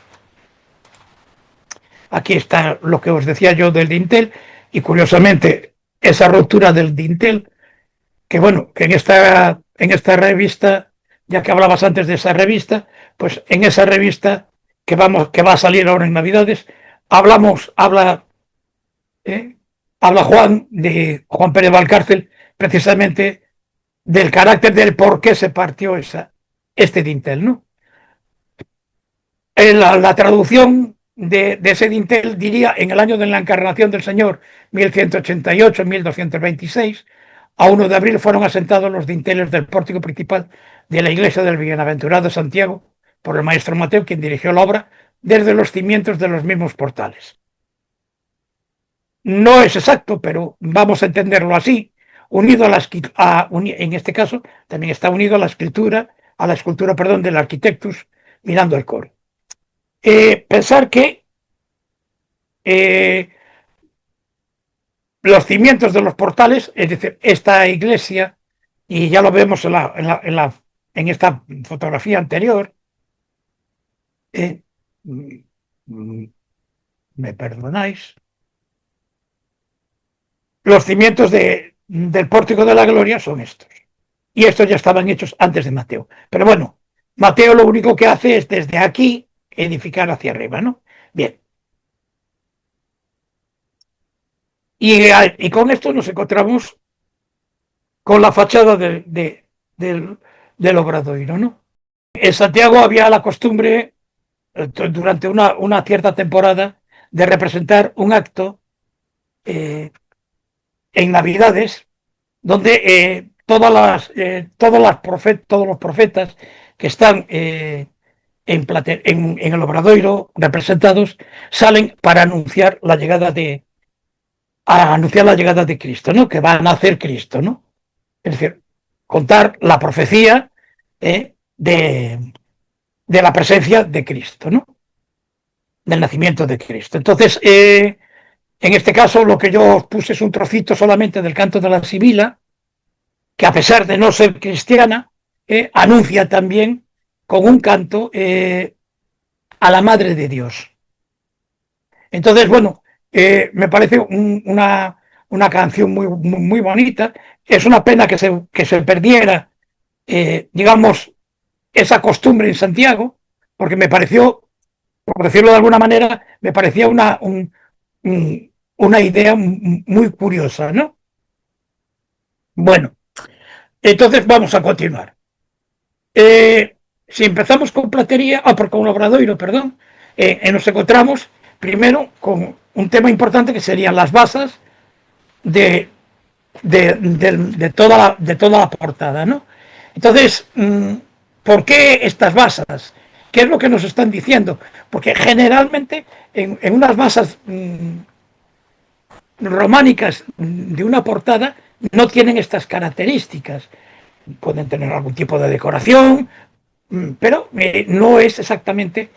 Aquí está lo que os decía yo del dintel, y curiosamente esa rotura del dintel, que bueno, que en esta revista, ya que hablabas antes de esa revista, pues en esa revista que va a salir ahora en Navidades, habla Juan Pérez Valcárcel, precisamente del carácter del por qué se partió este dintel, ¿no? La traducción de ese dintel diría: en el año de la encarnación del Señor, 1188-1226, a 1 de abril fueron asentados los dinteles del pórtico principal de la iglesia del Bienaventurado Santiago por el maestro Mateo, quien dirigió la obra desde los cimientos de los mismos portales. No es exacto, pero vamos a entenderlo así. Unido en este caso, también está unido a la escultura, del Architectus mirando el coro. Pensar que los cimientos de los portales, es decir, esta iglesia, y ya lo vemos en esta fotografía anterior, me perdonáis, los cimientos del pórtico de la gloria son estos, y estos ya estaban hechos antes de Mateo, pero bueno, Mateo lo único que hace es desde aquí edificar hacia arriba, ¿no? Bien. Y con esto nos encontramos con la fachada del Obradoiro, ¿no? En Santiago había la costumbre, durante una cierta temporada, de representar un acto en Navidades, donde todos los profetas que están en el Obradoiro representados salen para anunciar la llegada de Cristo, ¿no? Que va a nacer Cristo, ¿no? Es decir, contar la profecía de la presencia de Cristo, ¿no? Del nacimiento de Cristo. Entonces, en este caso, lo que yo os puse es un trocito solamente del canto de la Sibila, que a pesar de no ser cristiana, anuncia también con un canto a la Madre de Dios. Entonces, bueno, me parece una canción muy, muy, muy bonita. Es una pena que se perdiera, digamos, esa costumbre en Santiago, porque me pareció, por decirlo de alguna manera, me parecía una idea muy curiosa, ¿no? Bueno, entonces vamos a continuar. Si empezamos con platería, con Obradoiro, perdón, nos encontramos primero con un tema importante que serían las basas de toda la portada, ¿no? Entonces, ¿por qué estas basas? ¿Qué es lo que nos están diciendo? Porque generalmente en unas basas románicas de una portada no tienen estas características. Pueden tener algún tipo de decoración, pero no es exactamente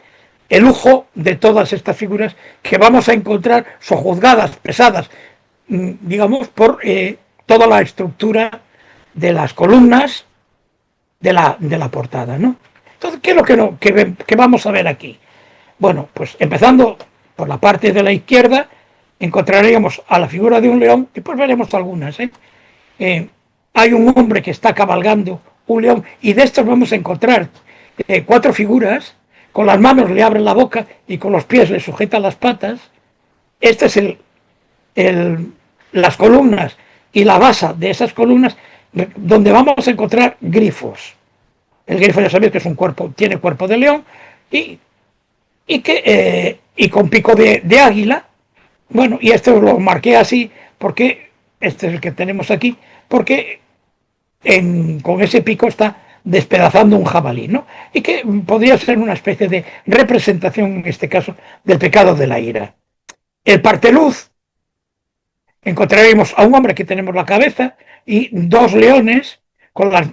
el lujo de todas estas figuras que vamos a encontrar sojuzgadas, pesadas, digamos, por toda la estructura de las columnas de la portada, ¿no? Entonces, ¿qué es lo que vamos a ver aquí? Bueno, pues empezando por la parte de la izquierda, encontraríamos a la figura de un león, y pues veremos algunas. Hay un hombre que está cabalgando un león, y de estos vamos a encontrar 4 figuras, con las manos le abren la boca y con los pies le sujetan las patas. Este es las columnas y la base de esas columnas, donde vamos a encontrar grifos. El grifo, ya sabéis que es un cuerpo, tiene cuerpo de león y con pico de águila. Bueno, y esto lo marqué así porque este es el que tenemos aquí, porque con ese pico está despedazando un jabalí, ¿no? Y que podría ser una especie de representación, en este caso, del pecado de la ira. El parteluz, encontraremos a un hombre que tenemos la cabeza y 2 leones con las,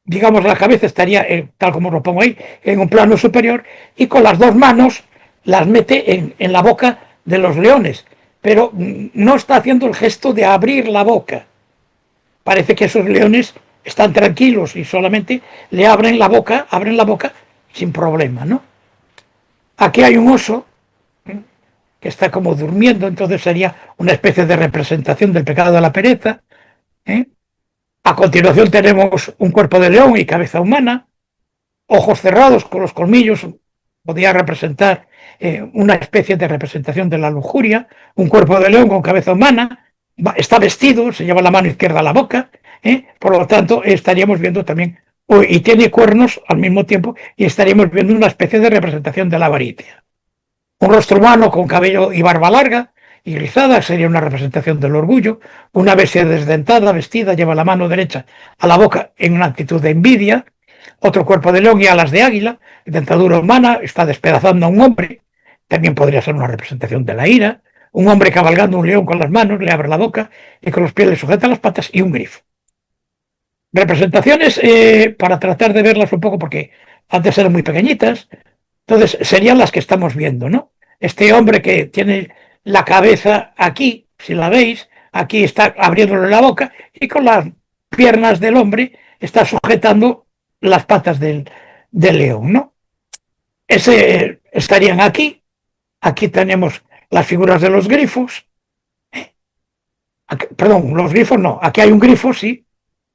digamos, la cabeza estaría, tal como lo pongo ahí, en un plano superior, y con las 2 manos las mete en la boca de los leones, pero no está haciendo el gesto de abrir la boca. Parece que esos leones están tranquilos y solamente le abren la boca sin problema, ¿no? Aquí hay un oso que está como durmiendo, entonces sería una especie de representación del pecado de la pereza. A continuación tenemos un cuerpo de león y cabeza humana, ojos cerrados con los colmillos, podría representar una especie de representación de la lujuria. Un cuerpo de león con cabeza humana, está vestido, se lleva la mano izquierda a la boca, por lo tanto estaríamos viendo también, y tiene cuernos al mismo tiempo, y estaríamos viendo una especie de representación de la avaricia. Un rostro humano con cabello y barba larga y rizada sería una representación del orgullo. Una bestia desdentada, vestida, lleva la mano derecha a la boca en una actitud de envidia. Otro cuerpo de león y alas de águila, dentadura humana, está despedazando a un hombre, también podría ser una representación de la ira. Un hombre cabalgando un león con las manos, le abre la boca y con los pies le sujeta las patas, y un grifo. Representaciones, para tratar de verlas un poco, porque antes eran muy pequeñitas, entonces serían las que estamos viendo, ¿no? Este hombre que tiene la cabeza aquí, si la veis, aquí está abriéndole la boca, y con las piernas del hombre está sujetando las patas del león, ¿no? Estarían aquí. Aquí tenemos las figuras de los grifos. Perdón, los grifos no. Aquí hay un grifo, sí,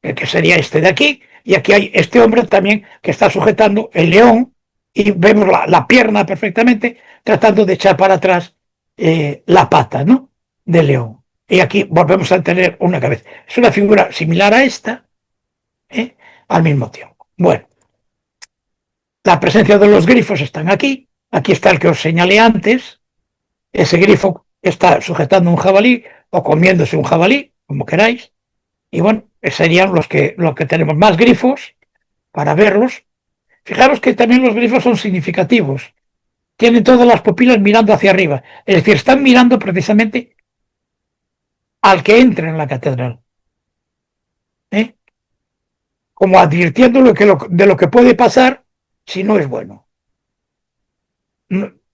que sería este de aquí. Y aquí hay este hombre también que está sujetando el león, y vemos la pierna perfectamente, tratando de echar para atrás la pata, ¿no?, del león. Y aquí volvemos a tener una cabeza. Es una figura similar a esta, al mismo tiempo. Bueno, la presencia de los grifos están aquí. Aquí está el que os señalé antes. Ese grifo está sujetando un jabalí o comiéndose un jabalí, como queráis. Y bueno, serían los que tenemos más grifos para verlos. Fijaros que también los grifos son significativos. Tienen todas las pupilas mirando hacia arriba. Es decir, están mirando precisamente al que entra en la catedral. Como advirtiéndolo de lo que puede pasar si no es bueno.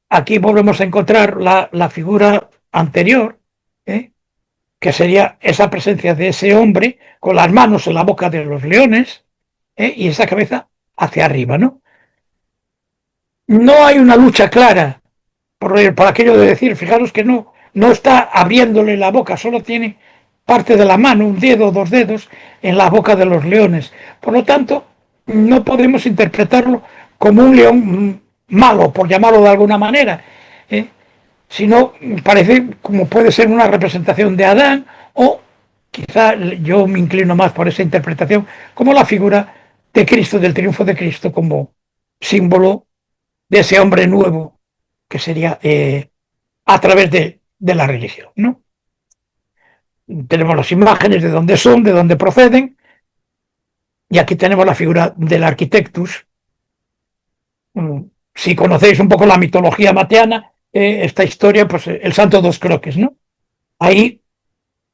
Aquí volvemos a encontrar la figura anterior, que sería esa presencia de ese hombre con las manos en la boca de los leones, y esa cabeza hacia arriba, ¿no? No hay una lucha clara por aquello de decir, fijaros que no está abriéndole la boca, solo tiene parte de la mano, un dedo, 2 dedos, en la boca de los leones. Por lo tanto, no podemos interpretarlo como un león malo, por llamarlo de alguna manera, sino parece como puede ser una representación de Adán, o quizá yo me inclino más por esa interpretación, como la figura de Cristo, del triunfo de Cristo, como símbolo de ese hombre nuevo que sería a través de la religión, ¿no? Tenemos las imágenes de dónde son, de dónde proceden, y aquí tenemos la figura del arquitectus. Si conocéis un poco la mitología mateana, esta historia, pues el santo dos croques, ¿no? Ahí,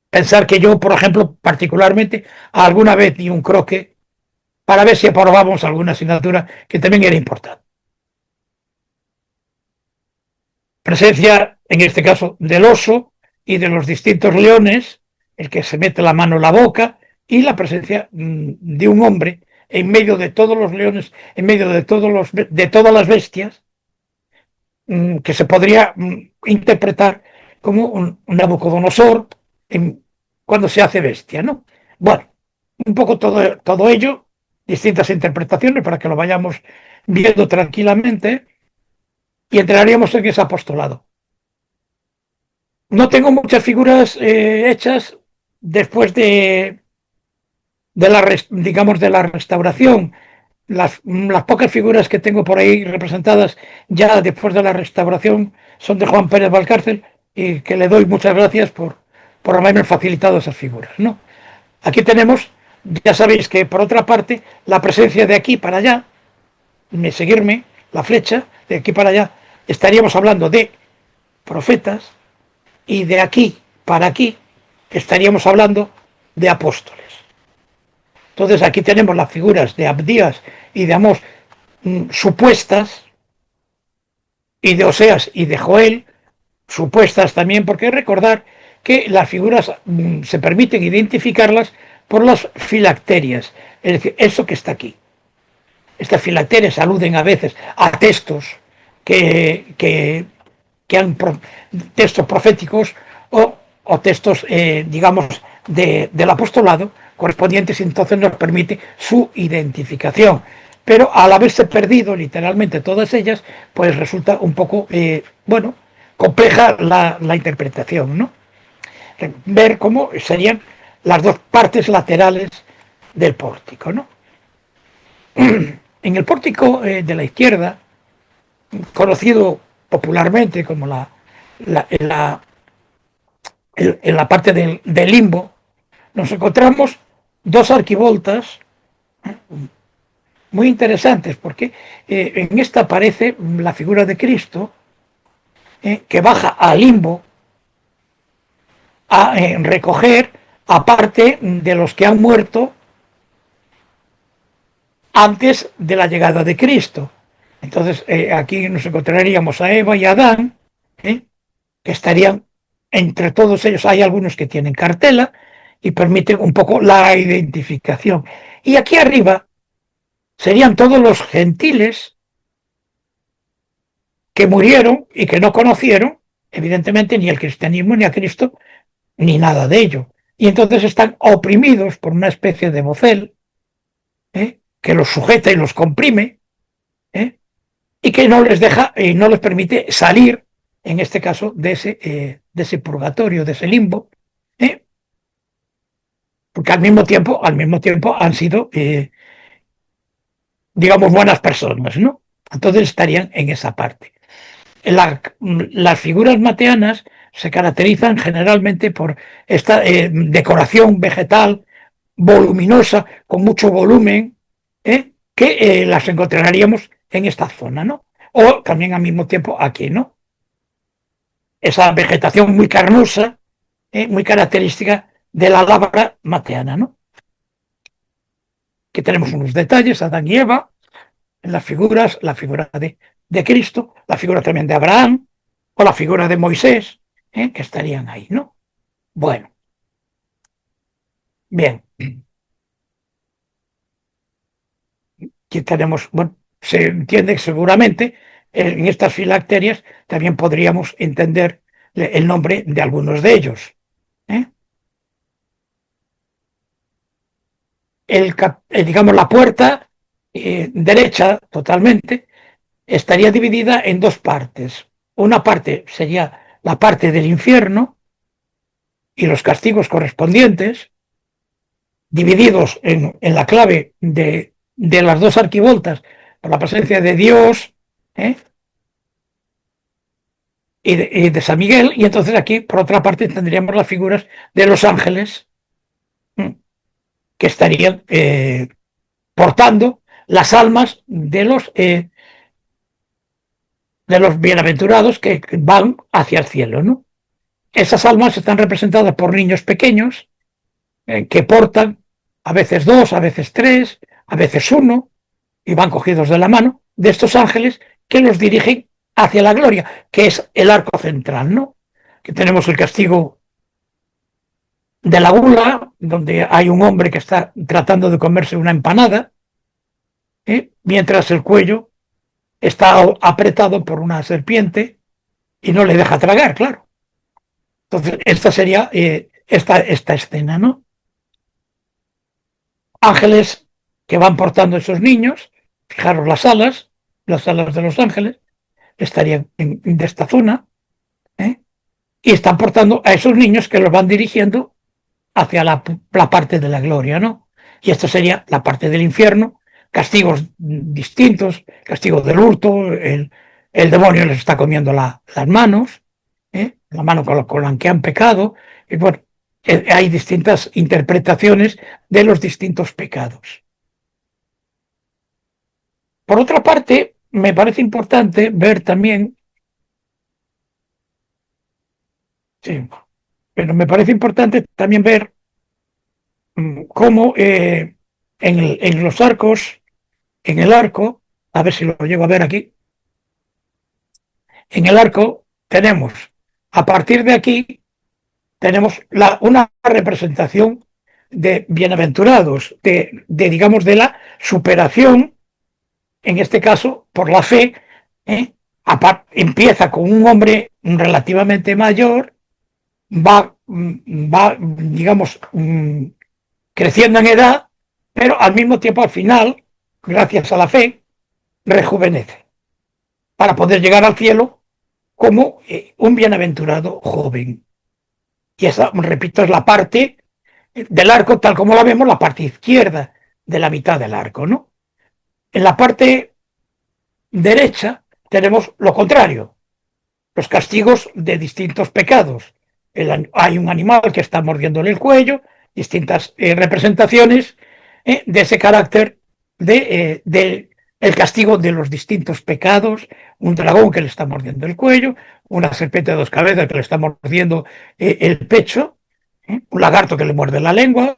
pensar que yo, por ejemplo, particularmente, alguna vez di un croque para ver si aprobábamos alguna asignatura que también era importante. Presencia, en este caso, del oso y de los distintos leones, el que se mete la mano en la boca, y la presencia de un hombre en medio de todos los leones, en medio de todas las bestias, que se podría interpretar como un Nabucodonosor cuando se hace bestia, ¿no? Bueno, un poco todo ello, distintas interpretaciones para que lo vayamos viendo tranquilamente y entraríamos en ese apostolado. No tengo muchas figuras hechas después digamos, de la restauración. Las pocas figuras que tengo por ahí representadas ya después de la restauración son de Juan Pérez Valcárcel, y que le doy muchas gracias por haberme facilitado esas figuras, ¿no? Aquí tenemos, ya sabéis que por otra parte, la presencia de aquí para allá, seguirme la flecha, de aquí para allá, estaríamos hablando de profetas, y de aquí para aquí estaríamos hablando de apóstoles. Entonces aquí tenemos las figuras de Abdías y de Amós supuestas, y de Oseas y de Joel supuestas también, porque recordar que las figuras se permiten identificarlas por las filacterias, es decir, eso que está aquí. Estas filacterias aluden a veces a textos que han textos proféticos o textos, digamos, del apostolado correspondientes, y entonces nos permite su identificación. Pero al haberse perdido literalmente todas ellas, pues resulta un poco, bueno, compleja la interpretación, ¿no? Ver cómo serían las dos partes laterales del pórtico, ¿no? En el pórtico de la izquierda, conocido popularmente como en la parte del limbo, nos encontramos dos arquivoltas muy interesantes, porque en esta aparece la figura de Cristo, que baja al limbo a recoger a parte de los que han muerto antes de la llegada de Cristo. Entonces aquí nos encontraríamos a Eva y a Adán, que estarían entre todos ellos. Hay algunos que tienen cartela y permiten un poco la identificación. Y aquí arriba serían todos los gentiles que murieron y que no conocieron, evidentemente, ni el cristianismo, ni a Cristo, ni nada de ello. Y entonces están oprimidos por una especie de bocel, que los sujeta y los comprime, y que no les deja y no les permite salir, en este caso, de ese purgatorio, de ese limbo, porque al mismo tiempo han sido, digamos, buenas personas, ¿no? Entonces estarían en esa parte. Las figuras mateanas se caracterizan generalmente por esta decoración vegetal voluminosa, con mucho volumen, que las encontraríamos en esta zona, ¿no? O también al mismo tiempo aquí, ¿no? Esa vegetación muy carnosa, muy característica de la labra mateana, ¿no? Que tenemos unos detalles, Adán y Eva, en las figuras, la figura de Cristo, la figura también de Abraham, o la figura de Moisés, que estarían ahí, ¿no? Bueno, bien. Aquí tenemos, bueno, se entiende que seguramente en estas filacterias también podríamos entender el nombre de algunos de ellos. Digamos, la puerta derecha totalmente estaría dividida en dos partes. Una parte sería la parte del infierno y los castigos correspondientes, divididos en la clave de las dos arquivoltas por la presencia de Dios, y de San Miguel, y entonces aquí, por otra parte, tendríamos las figuras de los ángeles, que estarían portando las almas de los bienaventurados que van hacia el cielo, ¿no? Esas almas están representadas por niños pequeños que portan a veces dos, a veces tres, a veces uno, y van cogidos de la mano de estos ángeles que los dirigen hacia la gloria, que es el arco central, ¿no? Que tenemos el castigo de la gula, donde hay un hombre que está tratando de comerse una empanada, mientras el cuello está apretado por una serpiente y no le deja tragar, claro. Entonces, esta sería esta escena, ¿no? Ángeles que van portando esos niños, fijaros las alas de los ángeles, estarían de esta zona, y están portando a esos niños que los van dirigiendo hacia la parte de la gloria, ¿no? Y esta sería la parte del infierno, castigos distintos, castigo del hurto, el demonio les está comiendo las manos, la mano con la que han pecado, y bueno, hay distintas interpretaciones de los distintos pecados. Por otra parte, me parece importante ver también, sí, pero me parece importante también ver cómo en los arcos, en el arco, a ver si lo llego a ver aquí, en el arco tenemos, a partir de aquí, tenemos una representación de bienaventurados, digamos, de la superación, en este caso, por la fe, empieza con un hombre relativamente mayor, va digamos, creciendo en edad, pero al mismo tiempo, al final, gracias a la fe, rejuvenece, para poder llegar al cielo como un bienaventurado joven. Y esa, repito, es la parte del arco, tal como la vemos, la parte izquierda de la mitad del arco, ¿no? En la parte derecha tenemos lo contrario, los castigos de distintos pecados. Hay un animal que está mordiéndole el cuello, distintas representaciones de ese carácter del castigo de los distintos pecados, un dragón que le está mordiendo el cuello, una serpiente de dos cabezas que le está mordiendo el pecho, un lagarto que le muerde la lengua,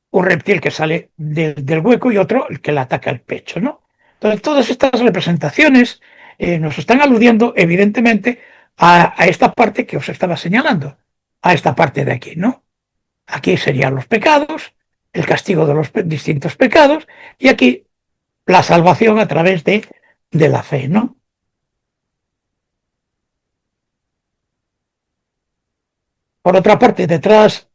un reptil que sale del hueco y otro que le ataca el pecho, ¿no? Entonces, todas estas representaciones nos están aludiendo, evidentemente, a esta parte que os estaba señalando, a esta parte de aquí, ¿no? Aquí serían los pecados, el castigo de los distintos pecados, y aquí la salvación a través de la fe, ¿no? Por otra parte, detrás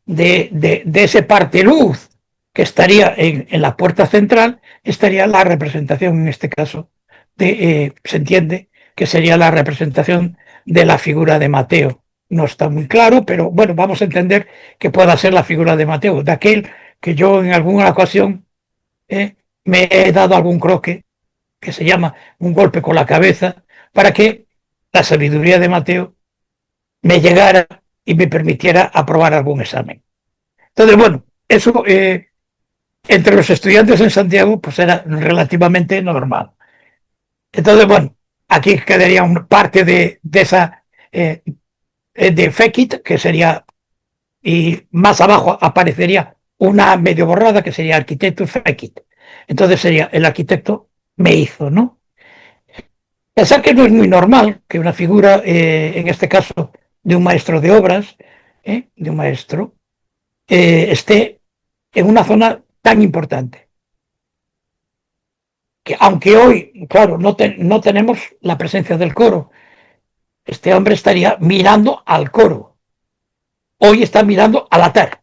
de ese parte luz que estaría en la puerta central, estaría la representación, en este caso, se entiende que sería la representación de la figura de Mateo. No está muy claro, pero bueno, vamos a entender que pueda ser la figura de Mateo, de aquel que yo en alguna ocasión me he dado algún croque, que se llama un golpe con la cabeza, para que la sabiduría de Mateo me llegara y me permitiera aprobar algún examen. Entonces, bueno, eso entre los estudiantes en Santiago pues era relativamente normal. Entonces, bueno, aquí quedaría una parte de esa de Fekit, que sería, y más abajo aparecería una medio borrada que sería arquitecto Fekit. Entonces sería el arquitecto me hizo, ¿no? Pensar que no es muy normal que una figura, en este caso de un maestro de obras, de un maestro, esté en una zona tan importante. Que aunque hoy, claro, no tenemos la presencia del coro, este hombre estaría mirando al coro. Hoy está mirando al altar.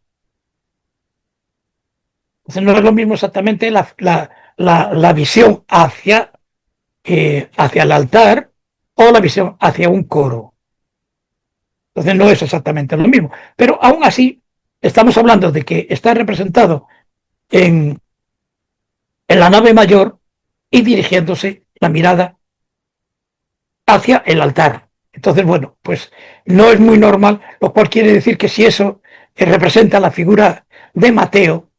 Entonces no es lo mismo exactamente la visión hacia el altar o la visión hacia un coro. Entonces no es exactamente lo mismo. Pero aún así, estamos hablando de que está representado en la nave mayor y dirigiéndose la mirada hacia el altar. Entonces, bueno, pues no es muy normal, lo cual quiere decir que si eso representa la figura de Mateo,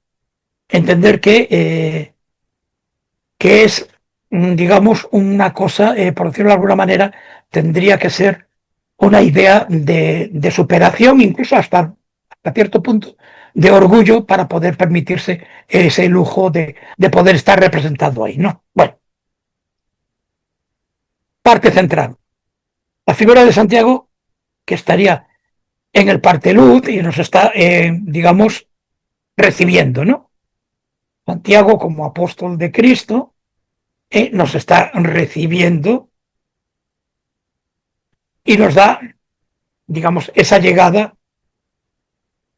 entender que es, digamos, una cosa, por decirlo de alguna manera, tendría que ser una idea de superación, incluso hasta cierto punto, de orgullo para poder permitirse ese lujo de poder estar representado ahí, ¿no? Bueno, parte central. La figura de Santiago, que estaría en el parteluz y nos está, digamos, recibiendo, ¿no? Santiago, como apóstol de Cristo, nos está recibiendo y nos da, digamos, esa llegada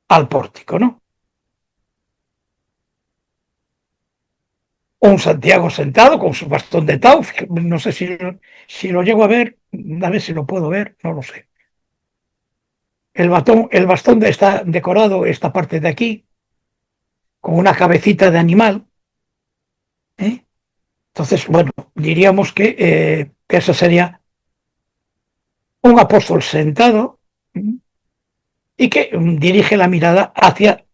al pórtico, ¿no? Un Santiago sentado con su bastón de Tau, no sé si lo llego a ver si lo puedo ver, no lo sé. El bastón está decorado, esta parte de aquí, con una cabecita de animal. Entonces, bueno, diríamos que eso sería un apóstol sentado y que dirige la mirada hacia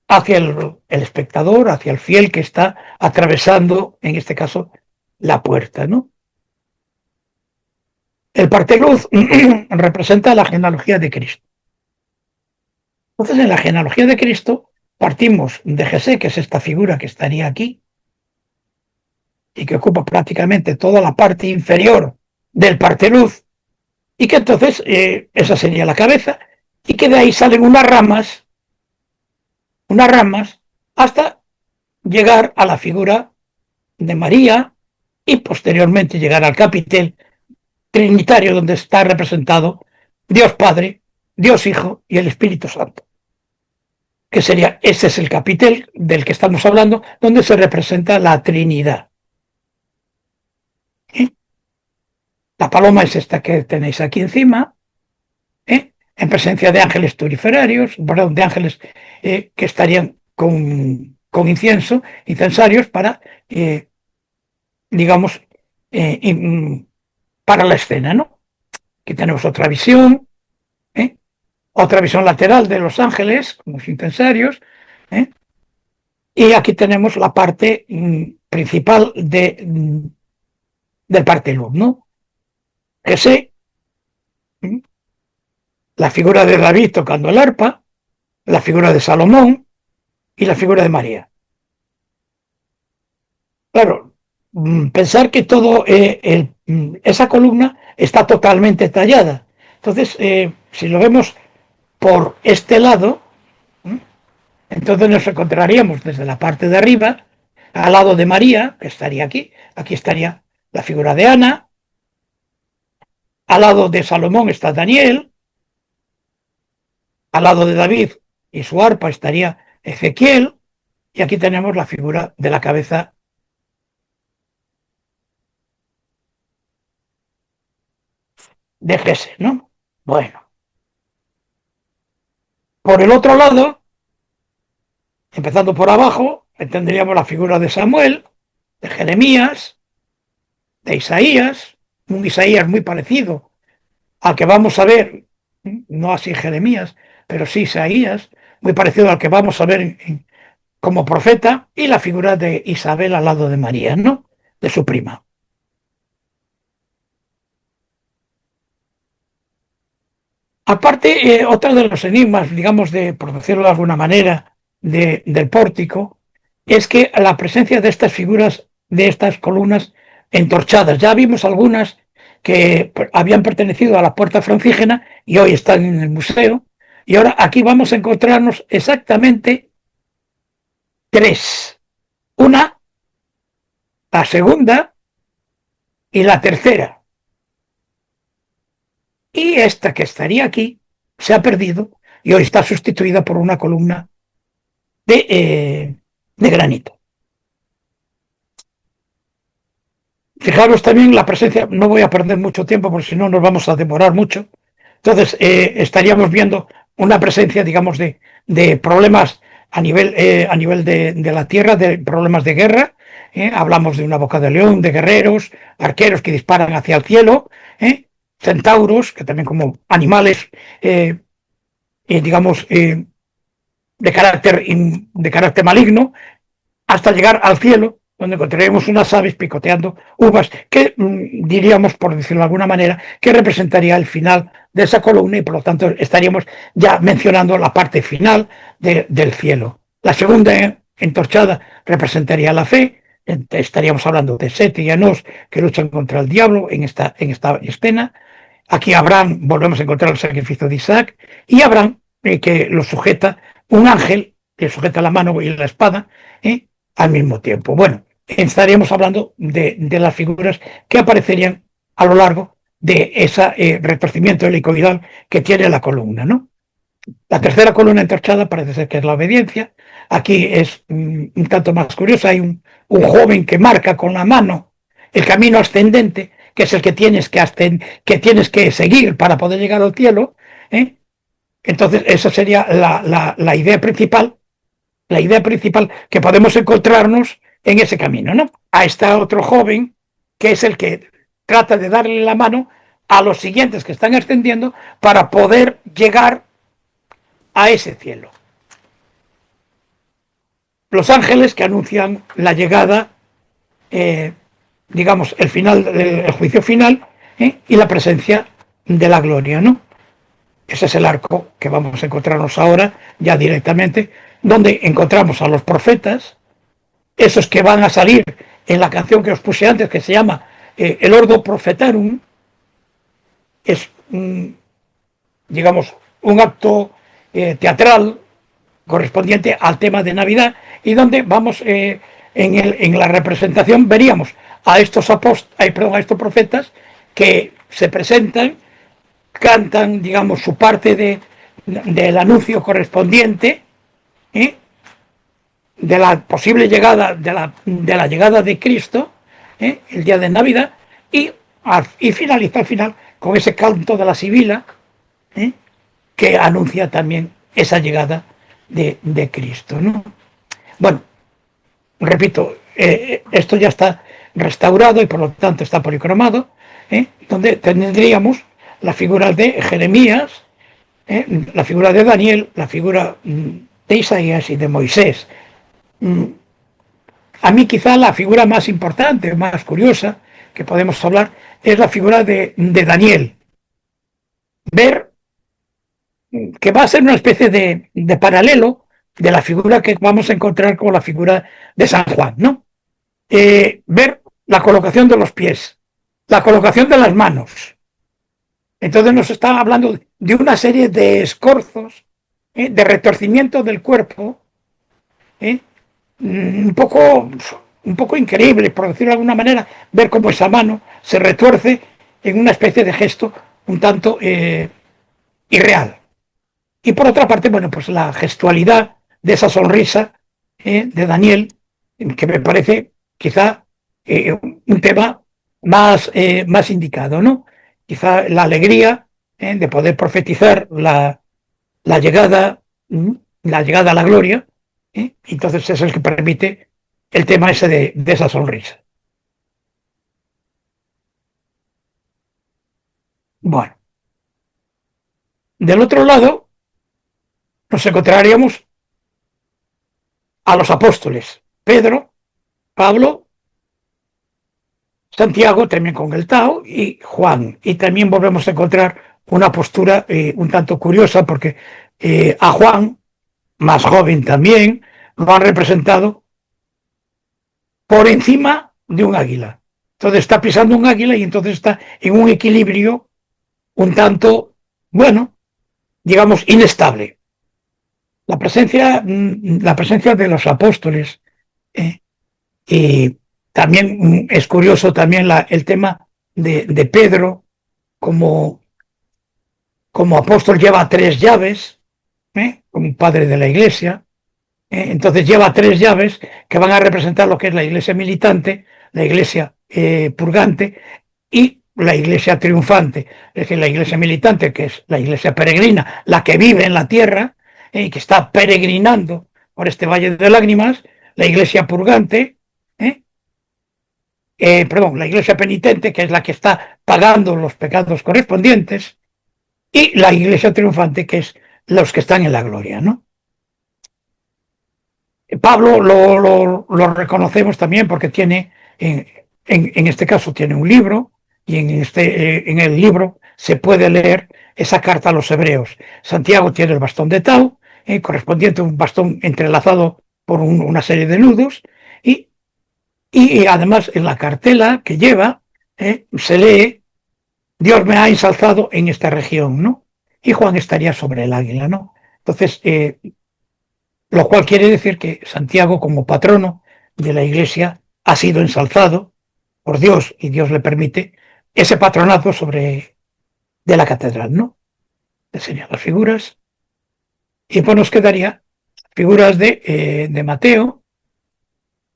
el espectador, hacia el fiel que está atravesando, en este caso, la puerta, ¿no? El parteluz representa la genealogía de Cristo. Entonces, en la genealogía de Cristo partimos de Jesé, que es esta figura que estaría aquí y que ocupa prácticamente toda la parte inferior del parteluz, y que entonces esa sería la cabeza, y que de ahí salen unas ramas hasta llegar a la figura de María y posteriormente llegar al capitel trinitario, donde está representado Dios Padre, Dios Hijo y el Espíritu Santo, que sería, ese es el capitel del que estamos hablando, donde se representa la Trinidad. La paloma es esta que tenéis aquí encima, en presencia de ángeles turiferarios, perdón, de ángeles que estarían con incensarios para, digamos, para la escena, ¿no? Aquí tenemos otra visión lateral de los ángeles, con los incensarios, y aquí tenemos la parte principal del partelón, ¿no? Ese, la figura de David tocando el arpa, la figura de Salomón y la figura de María. Claro, pensar que todo esa columna está totalmente tallada. Entonces, si lo vemos por este lado, entonces nos encontraríamos desde la parte de arriba, al lado de María, que estaría aquí estaría la figura de Ana, al lado de Salomón está Daniel, al lado de David y su arpa estaría Ezequiel, y aquí tenemos la figura de la cabeza de Jesús, ¿no? Bueno. Por el otro lado, empezando por abajo, tendríamos la figura de Samuel, de Jeremías, de Isaías, un Isaías muy parecido al que vamos a ver, no así Jeremías, pero sí Isaías, muy parecido al que vamos a ver como profeta, y la figura de Isabel al lado de María, ¿no? De su prima. Aparte, otro de los enigmas, digamos, por decirlo de alguna manera, del pórtico, es que la presencia de estas figuras, de estas columnas entorchadas, ya vimos algunas que habían pertenecido a la puerta francígena y hoy están en el museo, y ahora aquí vamos a encontrarnos exactamente tres. Una, la segunda y la tercera. Y esta que estaría aquí se ha perdido y hoy está sustituida por una columna de granito. Fijaros también la presencia, no voy a perder mucho tiempo porque si no nos vamos a demorar mucho. Entonces estaríamos viendo una presencia, digamos, de problemas a nivel de la tierra, de problemas de guerra, hablamos de una boca de león, de guerreros, arqueros que disparan hacia el cielo, centauros, que también como animales, digamos, de carácter maligno, hasta llegar al cielo, donde encontraremos unas aves picoteando uvas, que diríamos, por decirlo de alguna manera, que representaría el final de esa columna y por lo tanto estaríamos ya mencionando la parte final del cielo. La segunda entorchada representaría la fe, estaríamos hablando de Set y Enos que luchan contra el diablo en esta escena. Aquí Abraham, volvemos a encontrar el sacrificio de Isaac, y Abraham, que lo sujeta un ángel, que sujeta la mano y la espada, al mismo tiempo. Bueno, estaríamos hablando de las figuras que aparecerían a lo largo de ese retorcimiento helicoidal que tiene la columna, ¿no? La tercera columna entorchada parece ser que es la obediencia. Aquí es un tanto más curioso. Hay un joven que marca con la mano el camino ascendente, que es el que tienes que seguir para poder llegar al cielo. Entonces, esa sería la idea principal. La idea principal que podemos encontrarnos en ese camino, ¿no? Ahí está otro joven que es el que trata de darle la mano a los siguientes que están ascendiendo para poder llegar a ese cielo. Los ángeles que anuncian la llegada, digamos, el final del juicio final, y la presencia de la gloria, ¿no? Ese es el arco que vamos a encontrarnos ahora ya directamente, donde encontramos a los profetas, esos que van a salir en la canción que os puse antes, que se llama el Ordo Profetarum. Es, digamos, un acto teatral correspondiente al tema de Navidad, y donde vamos, en la representación veríamos a estos profetas que se presentan, cantan, digamos, su parte del anuncio correspondiente, de la posible llegada, de la llegada de Cristo, el día de Navidad, y finaliza al final con ese canto de la sibila, que anuncia también esa llegada de Cristo, ¿no? Bueno, repito, esto ya está restaurado y por lo tanto está policromado, donde tendríamos la figura de Jeremías, la figura de Daniel, la figura de Isaías y de Moisés. A mí quizá la figura más importante, más curiosa que podemos hablar, es la figura de Daniel. Ver que va a ser una especie de paralelo de la figura que vamos a encontrar con la figura de San Juan, ¿no? Ver la colocación de los pies, la colocación de las manos. Entonces nos está hablando de una serie de escorzos, de retorcimiento del cuerpo, un poco increíble, por decirlo de alguna manera, ver cómo esa mano se retuerce en una especie de gesto un tanto irreal. Y por otra parte, bueno, pues la gestualidad de esa sonrisa de Daniel, que me parece quizá un tema más indicado, ¿no? Quizá la alegría de poder profetizar la llegada a la gloria, entonces es el que permite el tema ese de esa sonrisa. Bueno, del otro lado nos encontraríamos a los apóstoles, Pedro, Pablo, Santiago, también con el Tao, y Juan. Y también volvemos a encontrar una postura un tanto curiosa, porque a Juan, más joven también, lo han representado por encima de un águila. Entonces está pisando un águila y entonces está en un equilibrio un tanto, bueno, digamos, inestable. La presencia de los apóstoles, y también es curioso también el tema de Pedro como apóstol. Lleva 3 llaves, como padre de la iglesia. Entonces lleva 3 llaves que van a representar lo que es la iglesia militante, la iglesia purgante y la iglesia triunfante. Es decir, la iglesia militante, que es la iglesia peregrina, la que vive en la tierra y que está peregrinando por este valle de lágrimas; la iglesia purgante, la iglesia penitente, que es la que está pagando los pecados correspondientes, y la iglesia triunfante, que es los que están en la gloria, ¿no? Pablo lo reconocemos también porque tiene, en este caso, tiene un libro, y en el libro se puede leer esa carta a los hebreos. Santiago tiene el bastón de Tau, correspondiente a un bastón entrelazado por una serie de nudos, y además en la cartela que lleva se lee: Dios me ha ensalzado en esta región, ¿no? Y Juan estaría sobre el águila, ¿no? Entonces, lo cual quiere decir que Santiago, como patrono de la Iglesia, ha sido ensalzado por Dios, y Dios le permite ese patronato sobre de la catedral, ¿no? Enseña las figuras, y pues nos quedaría figuras de Mateo,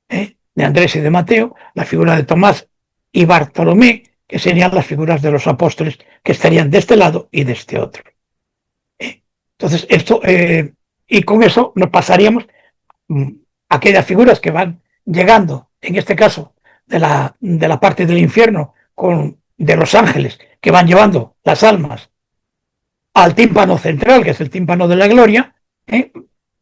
de Andrés y de Mateo, la figura de Tomás y Bartolomé, que serían las figuras de los apóstoles, que estarían de este lado y de este otro. Entonces, esto, y con eso nos pasaríamos aquellas figuras que van llegando, en este caso, de la parte del infierno, de los ángeles, que van llevando las almas al tímpano central, que es el tímpano de la gloria,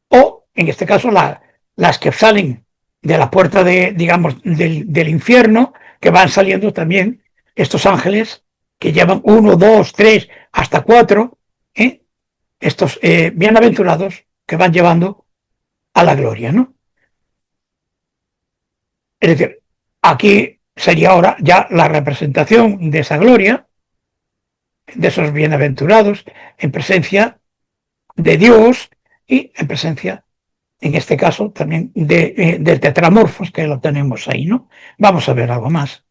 o, en este caso, las que salen de la puerta del infierno, que van saliendo también estos ángeles que llevan 1, 2, 3, hasta 4, estos bienaventurados que van llevando a la gloria, ¿no? Es decir, aquí sería ahora ya la representación de esa gloria, de esos bienaventurados, en presencia de Dios y en presencia, en este caso, también del tetramorfos, que lo tenemos ahí, ¿no? Vamos a ver algo más.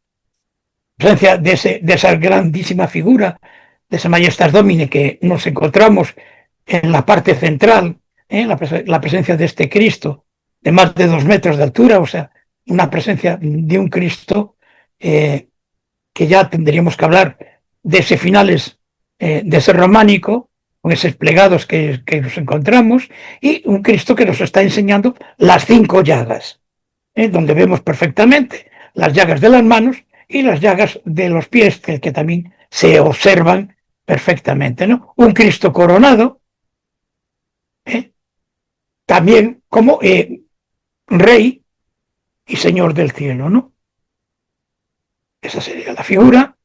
En presencia de esa grandísima figura, de esa Majestas Domini, que nos encontramos en la parte central, la presencia de este Cristo de más de 2 metros de altura, o sea, una presencia de un Cristo que ya tendríamos que hablar de ese finales de ese románico, con esos plegados que nos encontramos, y un Cristo que nos está enseñando las 5 llagas, donde vemos perfectamente las llagas de las manos y las llagas de los pies, que también se observan perfectamente, ¿no? Un Cristo coronado, también como Rey y Señor del cielo, ¿no? Esa sería la figura,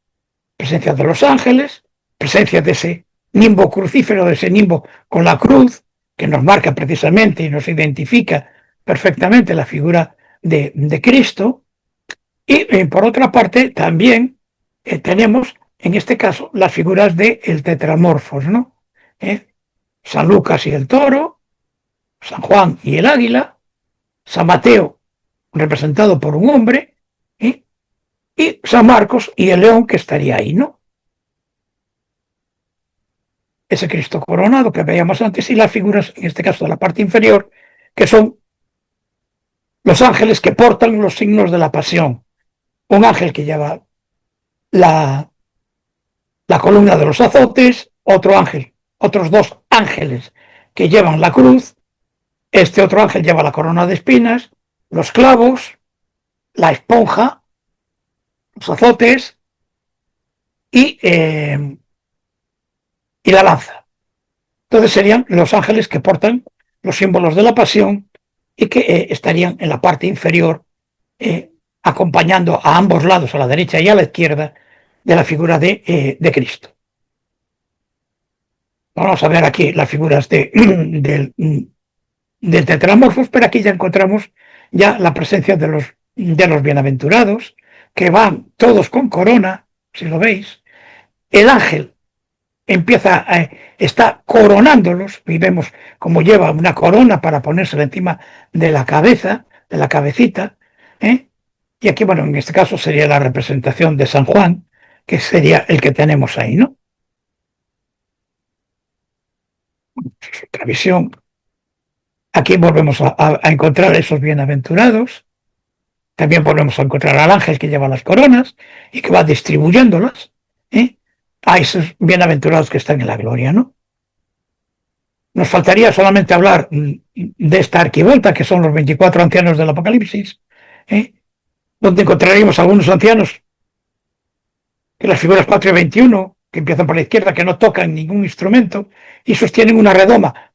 presencia de los ángeles, presencia de ese nimbo crucífero, de ese nimbo con la cruz, que nos marca precisamente y nos identifica perfectamente la figura de Cristo. Y por otra parte también tenemos, en este caso, las figuras del tetramorfos, ¿no? San Lucas y el toro, San Juan y el águila, San Mateo representado por un hombre, y San Marcos y el león, que estaría ahí, ¿no? Ese Cristo coronado que veíamos antes, y las figuras, en este caso de la parte inferior, que son los ángeles que portan los signos de la pasión. Un ángel que lleva la columna de los azotes, otro ángel, otros 2 ángeles que llevan la cruz, este otro ángel lleva la corona de espinas, los clavos, la esponja, los azotes y la lanza. Entonces serían los ángeles que portan los símbolos de la pasión y que estarían en la parte inferior, acompañando a ambos lados, a la derecha y a la izquierda, de la figura de Cristo. Vamos a ver aquí las figuras del tetramorfos, pero aquí ya encontramos ya la presencia de los bienaventurados, que van todos con corona, si lo veis. El ángel está coronándolos, y vemos cómo lleva una corona para ponérsela encima de la cabeza, de la cabecita, y aquí, bueno, en este caso sería la representación de San Juan, que sería el que tenemos ahí, ¿no? Otra visión. Aquí volvemos a encontrar esos bienaventurados. También volvemos a encontrar al ángel que lleva las coronas y que va distribuyéndolas a esos bienaventurados que están en la gloria, ¿no? Nos faltaría solamente hablar de esta arquivolta, que son los 24 ancianos del Apocalipsis, donde encontraríamos algunos ancianos que las figuras 4 y 21, que empiezan por la izquierda, que no tocan ningún instrumento y sostienen una redoma,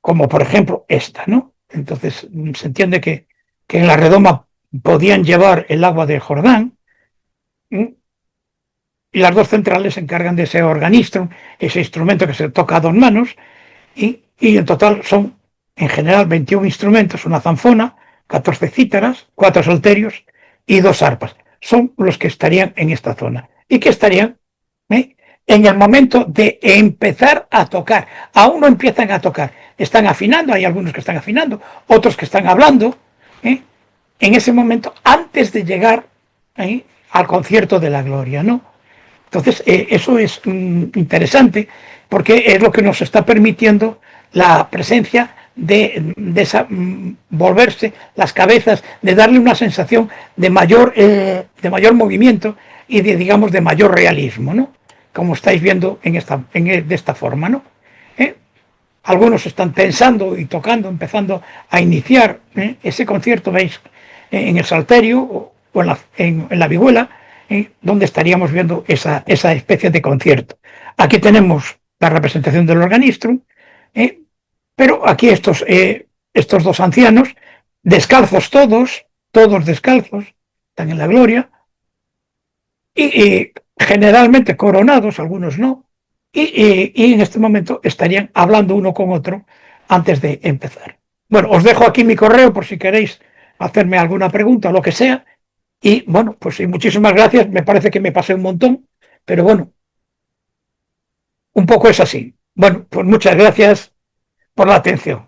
como por ejemplo esta, ¿no? Entonces se entiende que en la redoma podían llevar el agua del Jordán, ¿sí? Y las dos centrales se encargan de ese organistro, ese instrumento que se toca a dos manos, y en total son en general 21 instrumentos, una zanfona, 14 cítaras, 4 salterios y 2 arpas. Son los que estarían en esta zona y que estarían en el momento de empezar a tocar. Aún no empiezan a tocar, están afinando, hay algunos que están afinando, otros que están hablando, en ese momento antes de llegar al concierto de la gloria, ¿no? Entonces, eso es interesante porque es lo que nos está permitiendo la presencia de esa, volverse las cabezas, de darle una sensación de mayor movimiento y digamos, de mayor realismo, ¿no? Como estáis viendo de esta forma, ¿no? Algunos están pensando y tocando, empezando a iniciar ese concierto, veis, en el salterio o en la vihuela, donde estaríamos viendo esa especie de concierto. Aquí tenemos la representación del organistrum, pero aquí estos dos ancianos, descalzos todos descalzos, están en la gloria, y generalmente coronados, algunos no, y en este momento estarían hablando uno con otro antes de empezar. Bueno, os dejo aquí mi correo por si queréis hacerme alguna pregunta o lo que sea. Y bueno, pues sí, muchísimas gracias. Me parece que me pasé un montón, pero bueno, un poco es así. Bueno, pues muchas gracias por la atención.